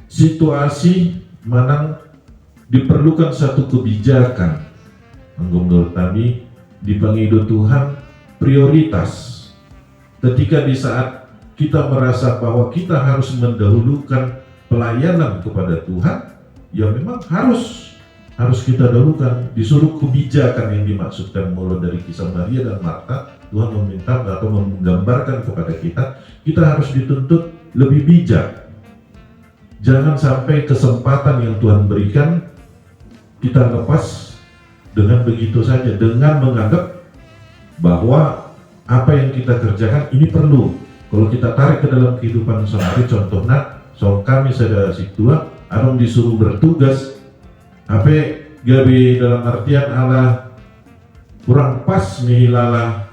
situasi mana diperlukan satu kebijakan menurut kami dipanggil Tuhan prioritas. Ketika di saat kita merasa bahwa kita harus mendahulukan pelayanan kepada Tuhan, ya memang harus kita dahulukan. Disuruh kebijakan yang dimaksudkan mulai dari kisah Maria dan Marta, Tuhan meminta atau menggambarkan kepada kita harus dituntut lebih bijak. Jangan sampai kesempatan yang Tuhan berikan kita lepas dengan begitu saja, dengan menganggap bahwa apa yang kita kerjakan ini perlu. Kalau kita tarik ke dalam kehidupan sehari, contohnya, kami sadar situa, adong disuruh bertugas, apa gabi dalam artian ala kurang pas nihilala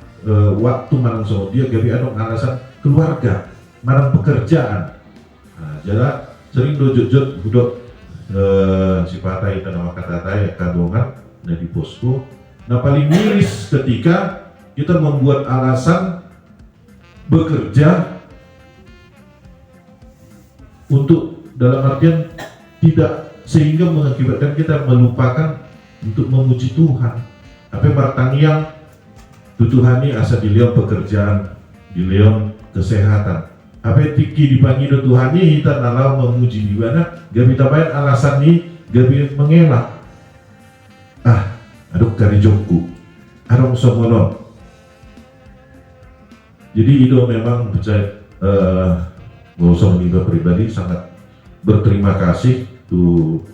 waktu manang sama dia, gabi adong alasan keluarga, manang pekerjaan. Nah, jadi sering dojot budok si patai tanah kata kadongan nah di posko. Nah paling miris ketika kita membuat alasan bekerja untuk dalam artian tidak, sehingga mengakibatkan kita melupakan untuk memuji Tuhan. Tapi martangiang tutuhani asa di leon pekerjaan, di leon kesehatan. Apa tiki dipanggil Tuhan ini kita nalau memuji di mana gabi tabayan alasan ini gabi mengelak. Aduh kari jongku, adong somonon. Jadi itu memang percaya ngosong juga pribadi sangat berterima kasih tuh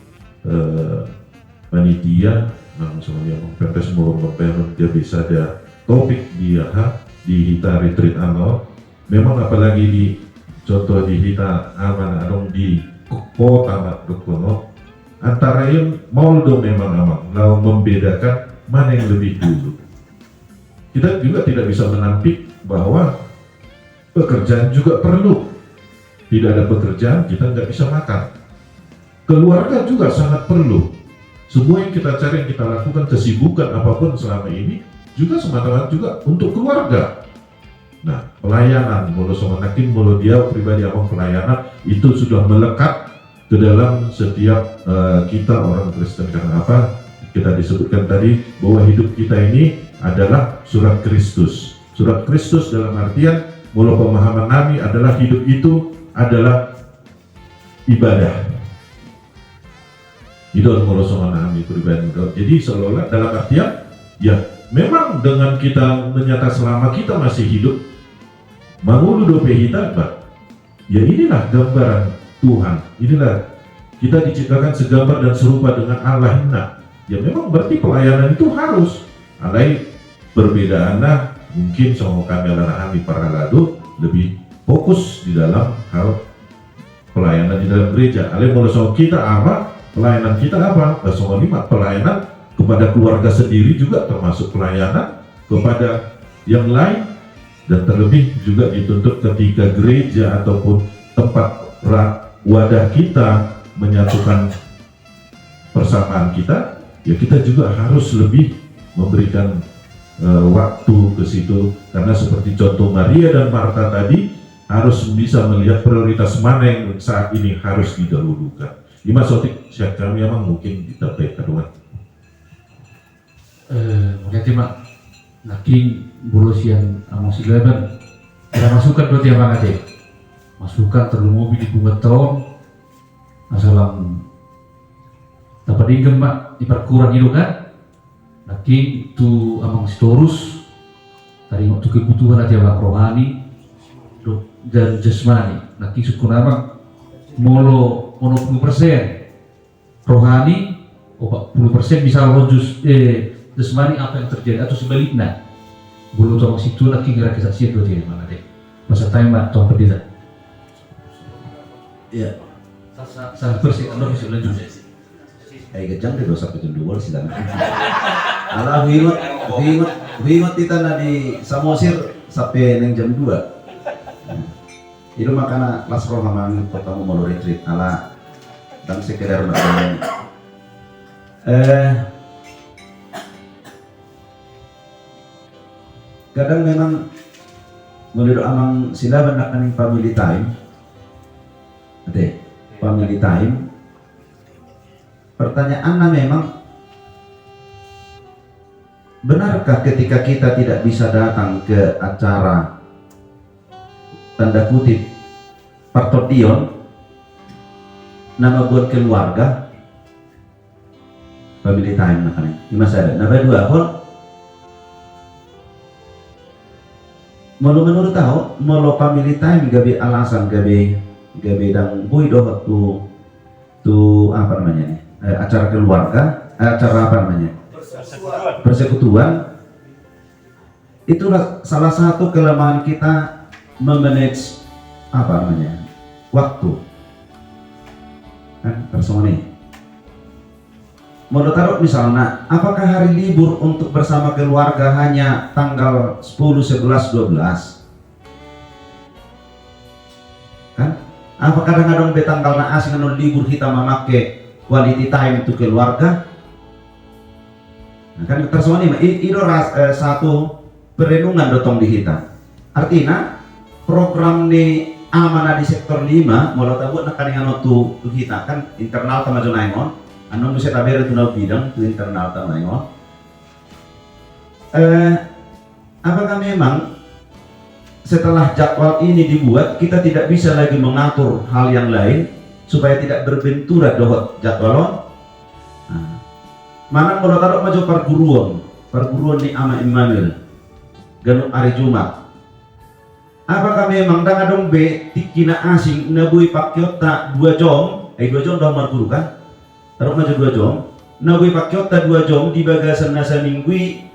panitia nang semuanya pempes mulung memperon dia bisa ada topik dia di Hita Retreat Annual. Memang apalagi di contoh di Hita Aman Adong di kota Makono antara yang Moldo memang amang lau membedakan mana yang lebih dulu. Kita juga tidak bisa menampik bahwa pekerjaan juga perlu. Tidak ada pekerjaan kita nggak bisa makan. Keluarga juga sangat perlu. Semua yang kita cari, yang kita lakukan, kesibukan apapun selama ini juga semata-mata juga untuk keluarga. Nah, pelayanan, mulu somanakin, mulu dia pribadi abang pelayanan itu sudah melekat ke dalam setiap kita orang Kristen. Karena apa? Kita disebutkan tadi bahwa hidup kita ini adalah surat Kristus. Surat Kristus dalam artian, mulu pemahaman kami adalah hidup itu adalah ibadah. Itu mulu somanami pribadi. Jadi seolah-olah dalam artian, ya memang dengan kita menyatakan selama kita masih hidup, mangulu dope kita, ya inilah gambaran Tuhan. Inilah kita diciptakan segambar dan serupa dengan Allah. Ya memang berarti pelayanan itu harus. Alai perbedaannya mungkin sama kami para lalu lebih fokus di dalam hal pelayanan di dalam gereja. Ale mau sama kita apa? Pelayanan kita apa? Bersama 5 pelayanan kepada keluarga sendiri juga termasuk pelayanan kepada yang lain, dan terlebih juga dituntut ketika gereja ataupun tempat wadah kita menyatukan persamaan kita, ya kita juga harus lebih memberikan waktu ke situ, karena seperti contoh Maria dan Marta tadi harus bisa melihat prioritas mana yang saat ini harus didahulukan. Lima sotik siap kami emang mungkin kita kedua. Berarti mak naking bolos yang masih lebar. Kita masukkan berarti apa aja? Masukkan terlalu mobil di bunga tahun, masalah dapat dingem mak diperkurang itu kan? Naking itu amang storus tadi waktu kebutuhan aja mak rohani dan jasmani. Naking suku nama molo 10% rohani, 40% bisa lojus jasmani apa yang terjadi atau sebaliknya. Bulu tong situ lagi kira kesaksian dua dia mana deh. Masa time tong berdita. Iya. Sangat bersih, anda bisa lanjut. Kejang deh dosa kejendul sih dan. Alah wingot kita di Samosir sampai neng jam 2. Itu makanya kelas rohani pertama mau retreat ala dan sekedar makan. Kadang memang menurut amang sila akan family time. Oke, family time. Pertanyaannya memang, benarkah ketika kita tidak bisa datang ke acara tanda kutip partotion nama buat keluarga family time makanya ini masih ada. Nama dua hal menurut tahu molo family time gabi alasan gabi dang bui doh tu apa namanya nih acara keluarga, acara apa namanya persekutuan. Itulah salah satu kelemahan kita memanage apa namanya waktu kan personally. Mau taruh misalnya, apakah hari libur untuk bersama keluarga hanya tanggal 10, 11, 12 kan? Apa kadang-kadang di tanggal naas dengan libur kita memakai quality time untuk keluarga? Nah, kan personally itu satu perenungan dotong di kita. Artinya program di amanah di sektor 5 mulai tahu nak kaningan tu kita kan internal sama jonaingon anu bisa tabir tu bidang tu internal tamaingon. Apakah memang setelah jadwal ini dibuat kita tidak bisa lagi mengatur hal yang lain supaya tidak berbenturan dohot jadwalon? Mana kalau taruh maju perguruan di Ama Immanuel ganu hari Jumat. Apakah memang dang adong be tikina asing nabui pakyota 2 jam 2 jam dah marguru kan taruh maju 2 jam nabui pakyota 2 jam di bagasan nasa minggui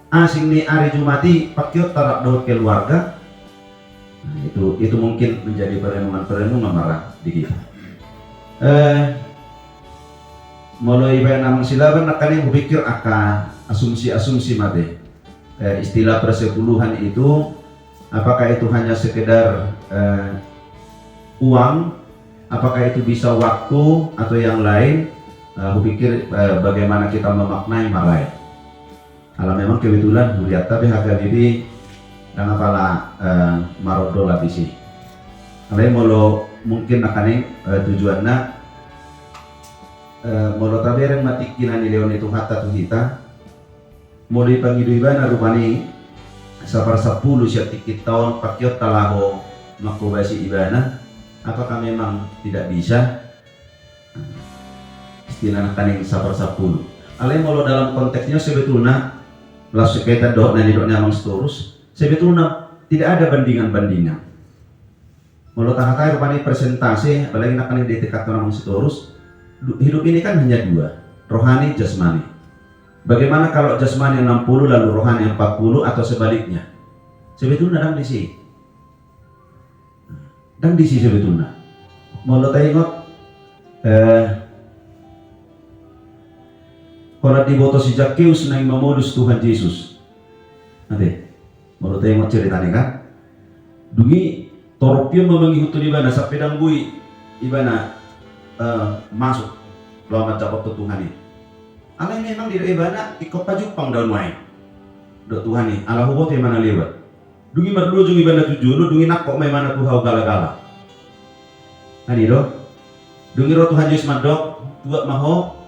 asing ni hari Jumati pakyota rak dohot keluarga. Nah, itu mungkin menjadi perenungan marah di kita. Mulai bayan namang silaban akan yang berpikir akan asumsi mate istilah persepuluhan itu apakah itu hanya sekedar uang, apakah itu bisa waktu atau yang lain. Aku pikir bagaimana kita memaknai marai. Kalau memang kebetulan Buriat tapi Habibie dan apalah marodo lah bisi. Kalau mau mungkin akan tujuannya molo tabereng matikinan ni leon itu hatta tu kita mulai pangiduiban rupani sapar 10 siap tikit tahun pakyot talaho makubasi ibana. Apakah memang tidak bisa istilah kaning sapar 10 alai molo dalam konteksnya sebetulnya langsung kaitan doh dan didoknya amang seterus sebetulnya tidak ada bandingan molo tahatai rupani presentasi apalagi nak kaning detekatkan amang seterus. Hidup ini kan hanya 2, rohani, jasmani. Bagaimana kalau jasmani 60 lalu rohani 40 atau sebaliknya? Sebetulnya dang disi sebetulnya. Mau lo tengok kalau di boto si Zakheus nang memodus Tuhan Yesus. Nanti mau lo tengok ceritanya kan. Dungi torpion memangi hutu di mana sampai danggui ibana masuk lama cakap ke Tuhan ini. Alai memang di ibana ikut pajupang daun main. Do Tuhan ini ala hubot yang mana lewat. Dungi merdu jungi ibana tujuh lu dungi nak kok memang tu hau gala-gala. Ani do. Dungi ro Tuhan Yesus madok tuak maho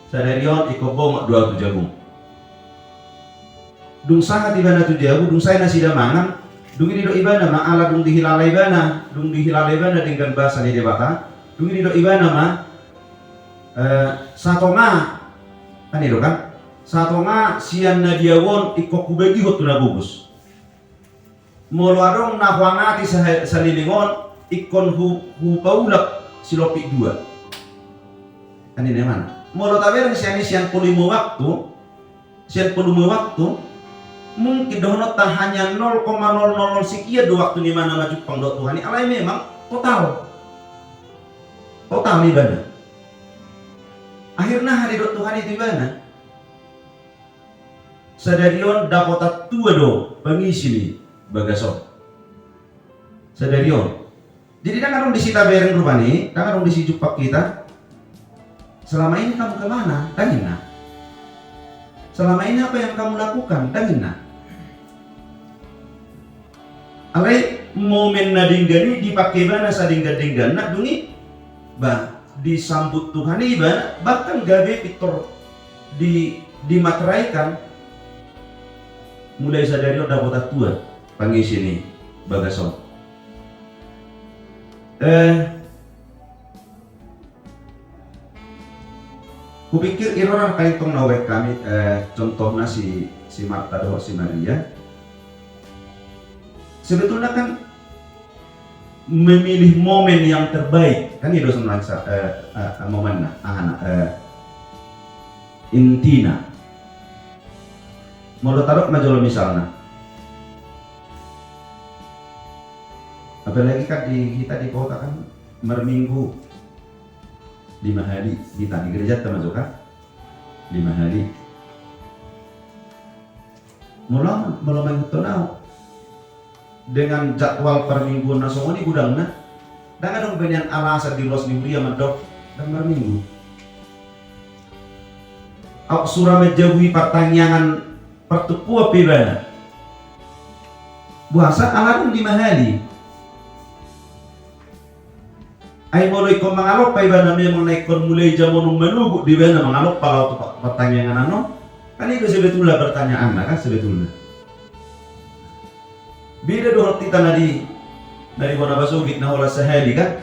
sadarion ikut bong dua tu jagung. Dung sangat ibana tu jagung dung saya nasi damangan. Dungi do ibana ma ala dung dihilalai ibana, dung dihilalai ibana dengan bahasa ni debata. Dungi do ibana ma satonga ani do kan? Satonga sian na diawon ikok kubegi hot na bubus. Molo arong nahwangati sa lilingon ikon hu paulak silopi dua. Ani neman. Molo tawer sian puluh waktu, mungkin dohonot tak hanya 0,000 sekian do waktu di mana maju pangdo Tuhan ini alai memang total ibadah. Akhirnya hari do Tuhan itu ibadah. Sadarion dapat tua do pengisi ni bagason. Sadarion. Jadi jangan dong disita bareng rupani, jangan dong disi jupak kita. Selama ini kamu kemana? Tangina. Selama ini apa yang kamu lakukan? Tangina. Alai momen nadinggani dipakai mana sadingga-dingga nak dungi disambut Tuhan ibadah bahkan gawe pitor dimateraikan mulai sadari udah botak tua pangisi ini bagason. Kupikir iroran kaitong nawek kami contohnya si Marta doh si Maria. Sebetulnya kan memilih momen yang terbaik kan itu sebenarnya momennya intina mau taruh majolo misalnya apalagi kan kita di kota kan merminggu 5 hari kita di gereja termasuk kan 5 hari mulai main tonau dengan jadwal per minggu nasongo ni gudangna dan ada banyak alasan di los minggu madok dan per minggu au surah menjauhi pertanyaan pertukua pibana buasa alarm di mahali ai mulai ko mangalok pibana memang naikon mulai jamonung menugu di bana mangalok palau pertanyaan ano kan itu sebetulnya pertanyaan kan sebetulnya beda doh kita dari mana basugit na olah sehari kan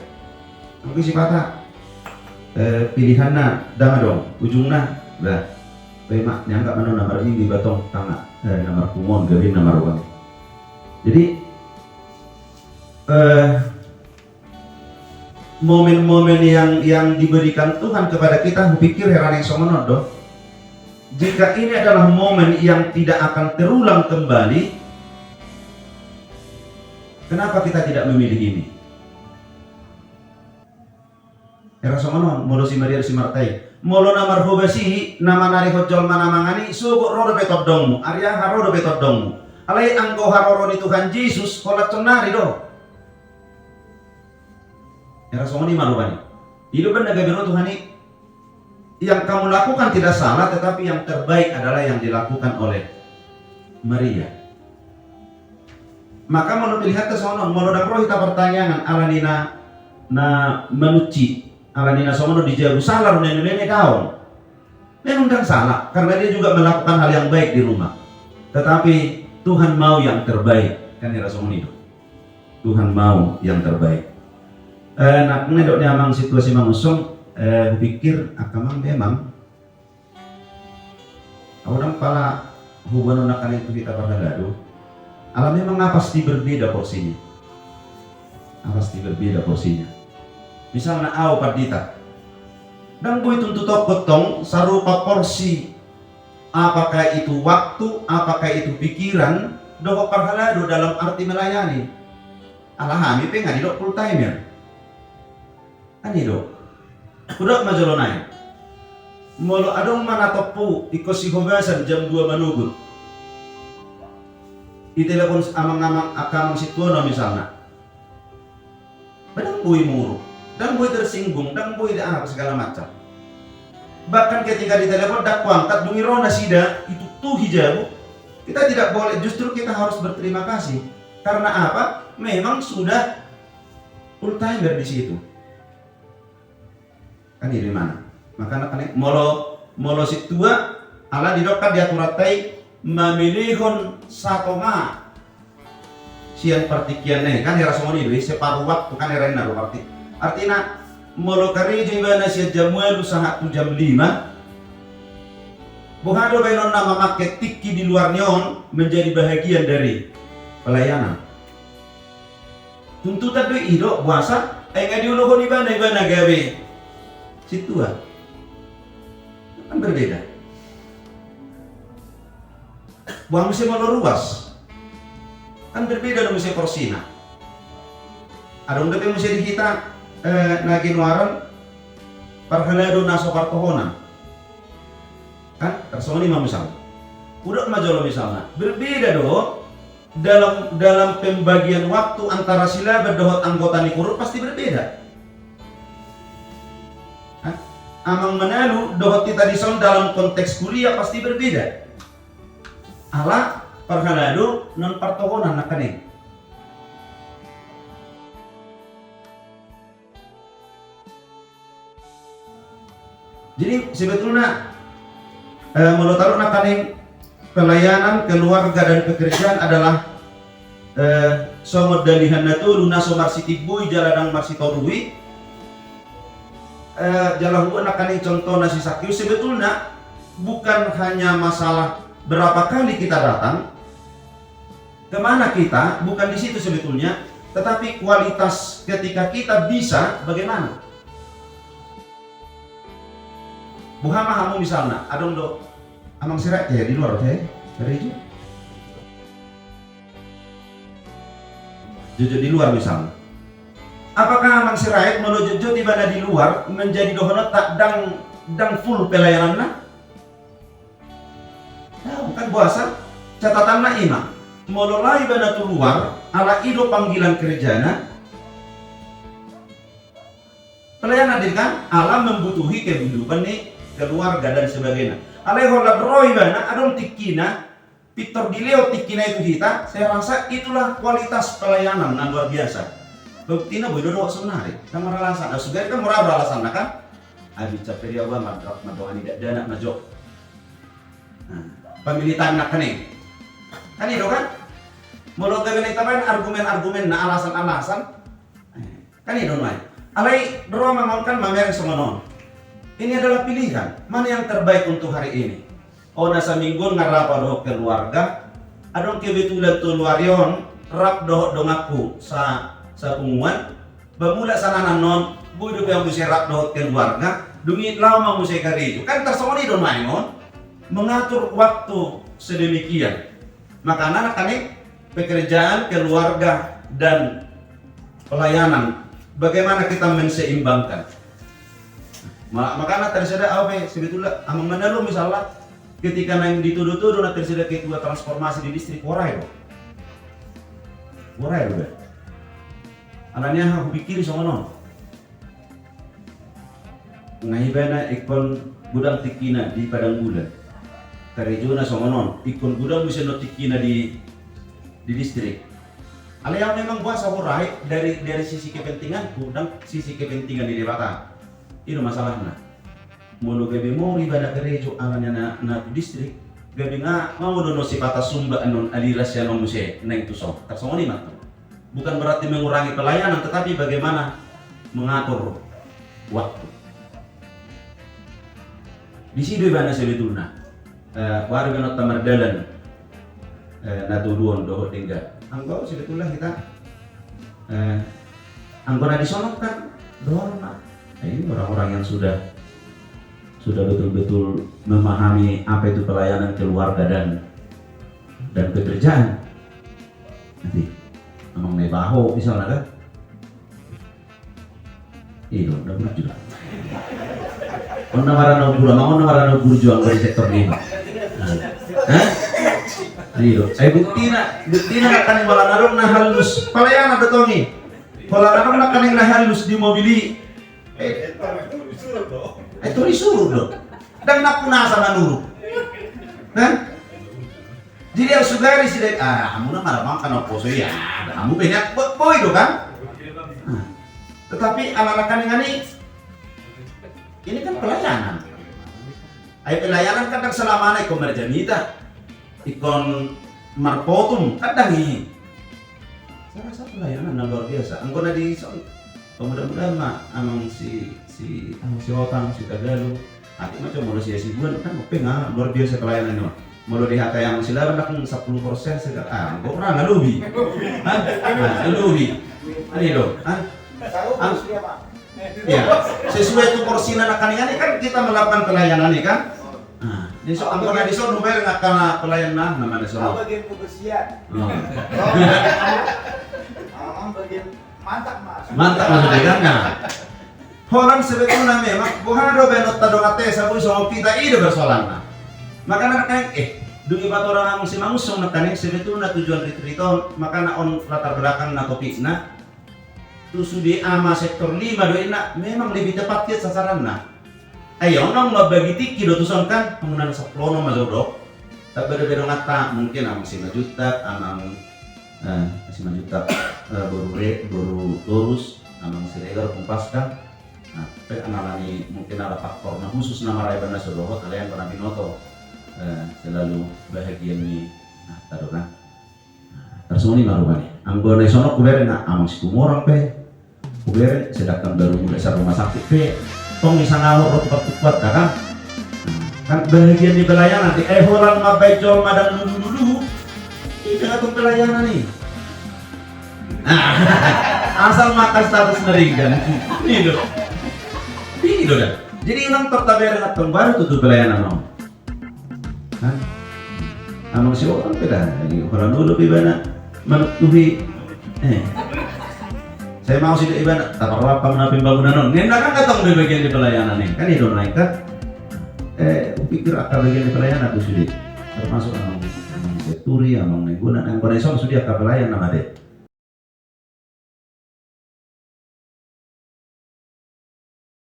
mungkin si patah pilihannya dah dong ujungnya lah tema nyangka mana nomor ini batong tangga nomor kumon gawin nomor uang jadi momen-momen yang diberikan Tuhan kepada kita kupikir heran yang somono doh jika ini adalah momen yang tidak akan terulang kembali. Kenapa kita tidak memilih ini? Era somono molo si Maria si Martai. Molo namar hobasi nama nari hojol mana mangani subuh rodo betot dongmu. Arya harodo betot dongmu. Alai anggo haroro ni Tuhan Yesus kolat cenari do. Era somono malu bani. Hidup benda gabiro Tuhan ini. Yang kamu lakukan tidak salah, tetapi yang terbaik adalah yang dilakukan oleh Maria. Maka mau melihat ke sono, mau roh kita pertanyaan alanina na menuci, alanina sono di Yerusalem nenek daun. Memang dan salah, karena dia juga melakukan hal yang baik di rumah. Tetapi Tuhan mau yang terbaik, kan ya Rasul itu. Tuhan mau yang terbaik. Nak ngedok nyamang situasi mangusung, pikir akamang memang. Orang pala hubungan akan itu kita pada gaduh. Alam memang pasti berbeda porsinya. Pasti berbeda porsinya. Misalnya au pardita. Dan gue tuntut potong sarupa porsi. Apakah itu waktu, apakah itu pikiran, doa parhalado dalam arti melayani. Alahami pengen di full time ya. Ani do. Kudak majolonai. Molo adong manatopu iko si hogasan jam 2 manugut. Itelepon amang-amang akamang situono misalnya. Badang bui muru, dan bui tersinggung, dan bui apa segala macam. Bahkan ketika ditelepon dak kuangkat dungi rona sida itu tuh hijabu. Kita tidak boleh, justru kita harus berterima kasih. Karena apa? Memang sudah full timer di situ. Kan di mana? Makanya kan molo situa ala didokat diaturatai memilihon satonga sian partikiannya kan era somoni doi separuh waktu kan era naruh artinya molo karejo ibana sian jamuelu sangat jam 5 buhado benon nama make tiki di luar neon menjadi bahagian dari pelayanan tuntutan doi ido puasa enggak diuluhon ibana gawe situa kan berbeda. Buang musim molo ruas kan berbeda dengan musim porsina. Adong depe musim kita nagin waran parhalado naso kartohonan kan tersoni mah misalnya udah majolo misalnya berbeda do dalam pembagian waktu antara sila berdohot anggota nikurut pasti berbeda. Amang menalu dohot kita dison dalam konteks kuliah pasti berbeda. Ala parhalado non partohonan nakane. Jadi sebetulnya menurut taruh nakane pelayanan keluarga dan pekerjaan adalah somod dalihan natu lunaso marsiti boy jaladang marsito ruwi jalan huan akan contoh nasi sakyu sebetulnya bukan hanya masalah berapa kali kita datang kemana kita, bukan di situ sebetulnya, tetapi kualitas ketika kita bisa bagaimana. Buhama kamu misalnya, adong do amang sirat ya di luar teh, gereja. Jujur di luar misalnya. Apakah amang sirait menuju di mana di luar menjadi dohonot tak dang full pelayanannya? Nah, bukan puasa. Catatannya ima. Mololai bana tu luar ala ido panggilan kerjana. Pelayanan diri kan ala membutuhi kehidupan nih keluarga dan sebagainya. Ala holat roy bana adon tikina Victor Dileo tikina itu kita. Saya rasa itulah kualitas pelayanan yang luar biasa. Buktinya boy dodo sebenarnya, sama alasan. Nah, sudah kan murah alasan kan? Abi capek dia madrak madoan tidak dana majok. Pemilihan nak kene. Kan itu kan? Mulut gawin itu kan argumen-argumen na alasan-alasan. Kan itu mai. Alai doa mengonkan mamereng semonon. Ini adalah pilihan. Mana yang terbaik untuk hari ini? Oh nasa minggu ngarapa doh keluarga. Adong kebetulan tu luarion rap doh dongaku sa pengumuman bamula sana non budu yang musik rap doh keluarga dungit lama musik kari itu kan tersoni don mainon mengatur waktu sedemikian maka anak kami pekerjaan keluarga dan pelayanan bagaimana kita menseimbangkan makanya tersedia apa sebetulnya amang mana lo misalnya ketika naik dituduh-tuduh nanti tersedia ketua transformasi di distrik Warai lo anaknya aku pikir sama non ngahibana ikon gudang tikina di padang bulan karejona sama non ikon gudang bisa no tikina di distrik ala yang memang buat saburai dari sisi kepentingan gudang sisi kepentingan di debata itu masalahnya mulu gabe mau ibadah gerejo alanya na distrik gabe nga mau dono sifata sumba anon aliras ya non muse neng tuso taksoni matu bukan berarti mengurangi pelayanan, tetapi bagaimana mengatur waktu. Di sini mana sebetulnya, warga not tamardalan, natuduan doh tinggal. Angkau sebetulnya kita, angkau disonok kan, doang. Nah, ini orang-orang yang sudah betul-betul memahami apa itu pelayanan keluarga dan pekerjaan. Nanti. Amang may baho misalnya kan Iyo, udah burju. Onna marana guru, onna marana burju ang dari sektor 5. Hah? Iyo, ay bukti na kaning wala narong na halus. Palayan na tongi. Wala narong na kaning na halus di mobili. Ay tulisuro do. Dan napunasa na nuruk. Hah? Jadi ang sugari sila, kamu na malamang ka ng puso ya. Kamu banyak boy do kan? Tetapi anak-anak kaning ini kan pelayanan. Ay pelayanan kadang selama na ikon merjanita, ikon marpotum, kadang ini. Saya rasa pelayanan yang luar biasa. Angko na di mudah-mudahan mah amang si Otang, si Tagalo, ati macam mulu si buan kan pengen luar biasa pelayanan ini. Mulu di hati yang sila rendah 10% sekarang. Kok pernah ngelubi? Hah? Ngelubi. Ini dong. Ya, sesuai itu porsi anak ini kan kita melakukan pelayanan ini kan. Nah, di so angkona di so nuber ngakana pelayanan nama di so. Bagian kebersihan. Bagian Mantap maksudnya kan. Nah, Holland sebetulnya memang bukan do benot tadong ate sabu so kita ide bersolan. Maka nak demi batu orang ang si mangusong nakaning sebetulnya tujuan retreat maka na on latar belakang na topikna tu sudi ama sektor 5 do ina memang lebih tepat ke sasaran na. Ayo nang mabagi tiki do tuson kan penggunaan saplono mazodok. Tak beda-beda ngata mungkin amang si majutak amang si majutak baru lurus amang si regar kumpaskan. Nah, tapi analani mungkin ada faktor na khusus nama raibana sodoho kalian pernah binoto selalu bahagia nih. Nah, taruh kan. Tersuni marubani. Anggone sono kubere na amang si kumorang pe. Kubere sedangkan baru mulai sa rumah sakit pe. Tong isang awor kuat kan. Kan bahagia di pelayanan di holan mabejol madang dulu. Ini atong pelayanan nih. Asal makan status neringgan. Ini dah. Jadi orang tertabere atong baru tutup pelayanan no. Kan? Amang si orang beda. Orang dulu bibana menutupi. Saya mau sih ibana tak apa menapin bangunan non. Nenda kan katong di bagian di pelayanan nih. Kan itu naik kan. Pikir akal bagian di pelayanan tuh sudah termasuk amang sekturi, amang neguna, yang koneksi sudah akal pelayan nama deh.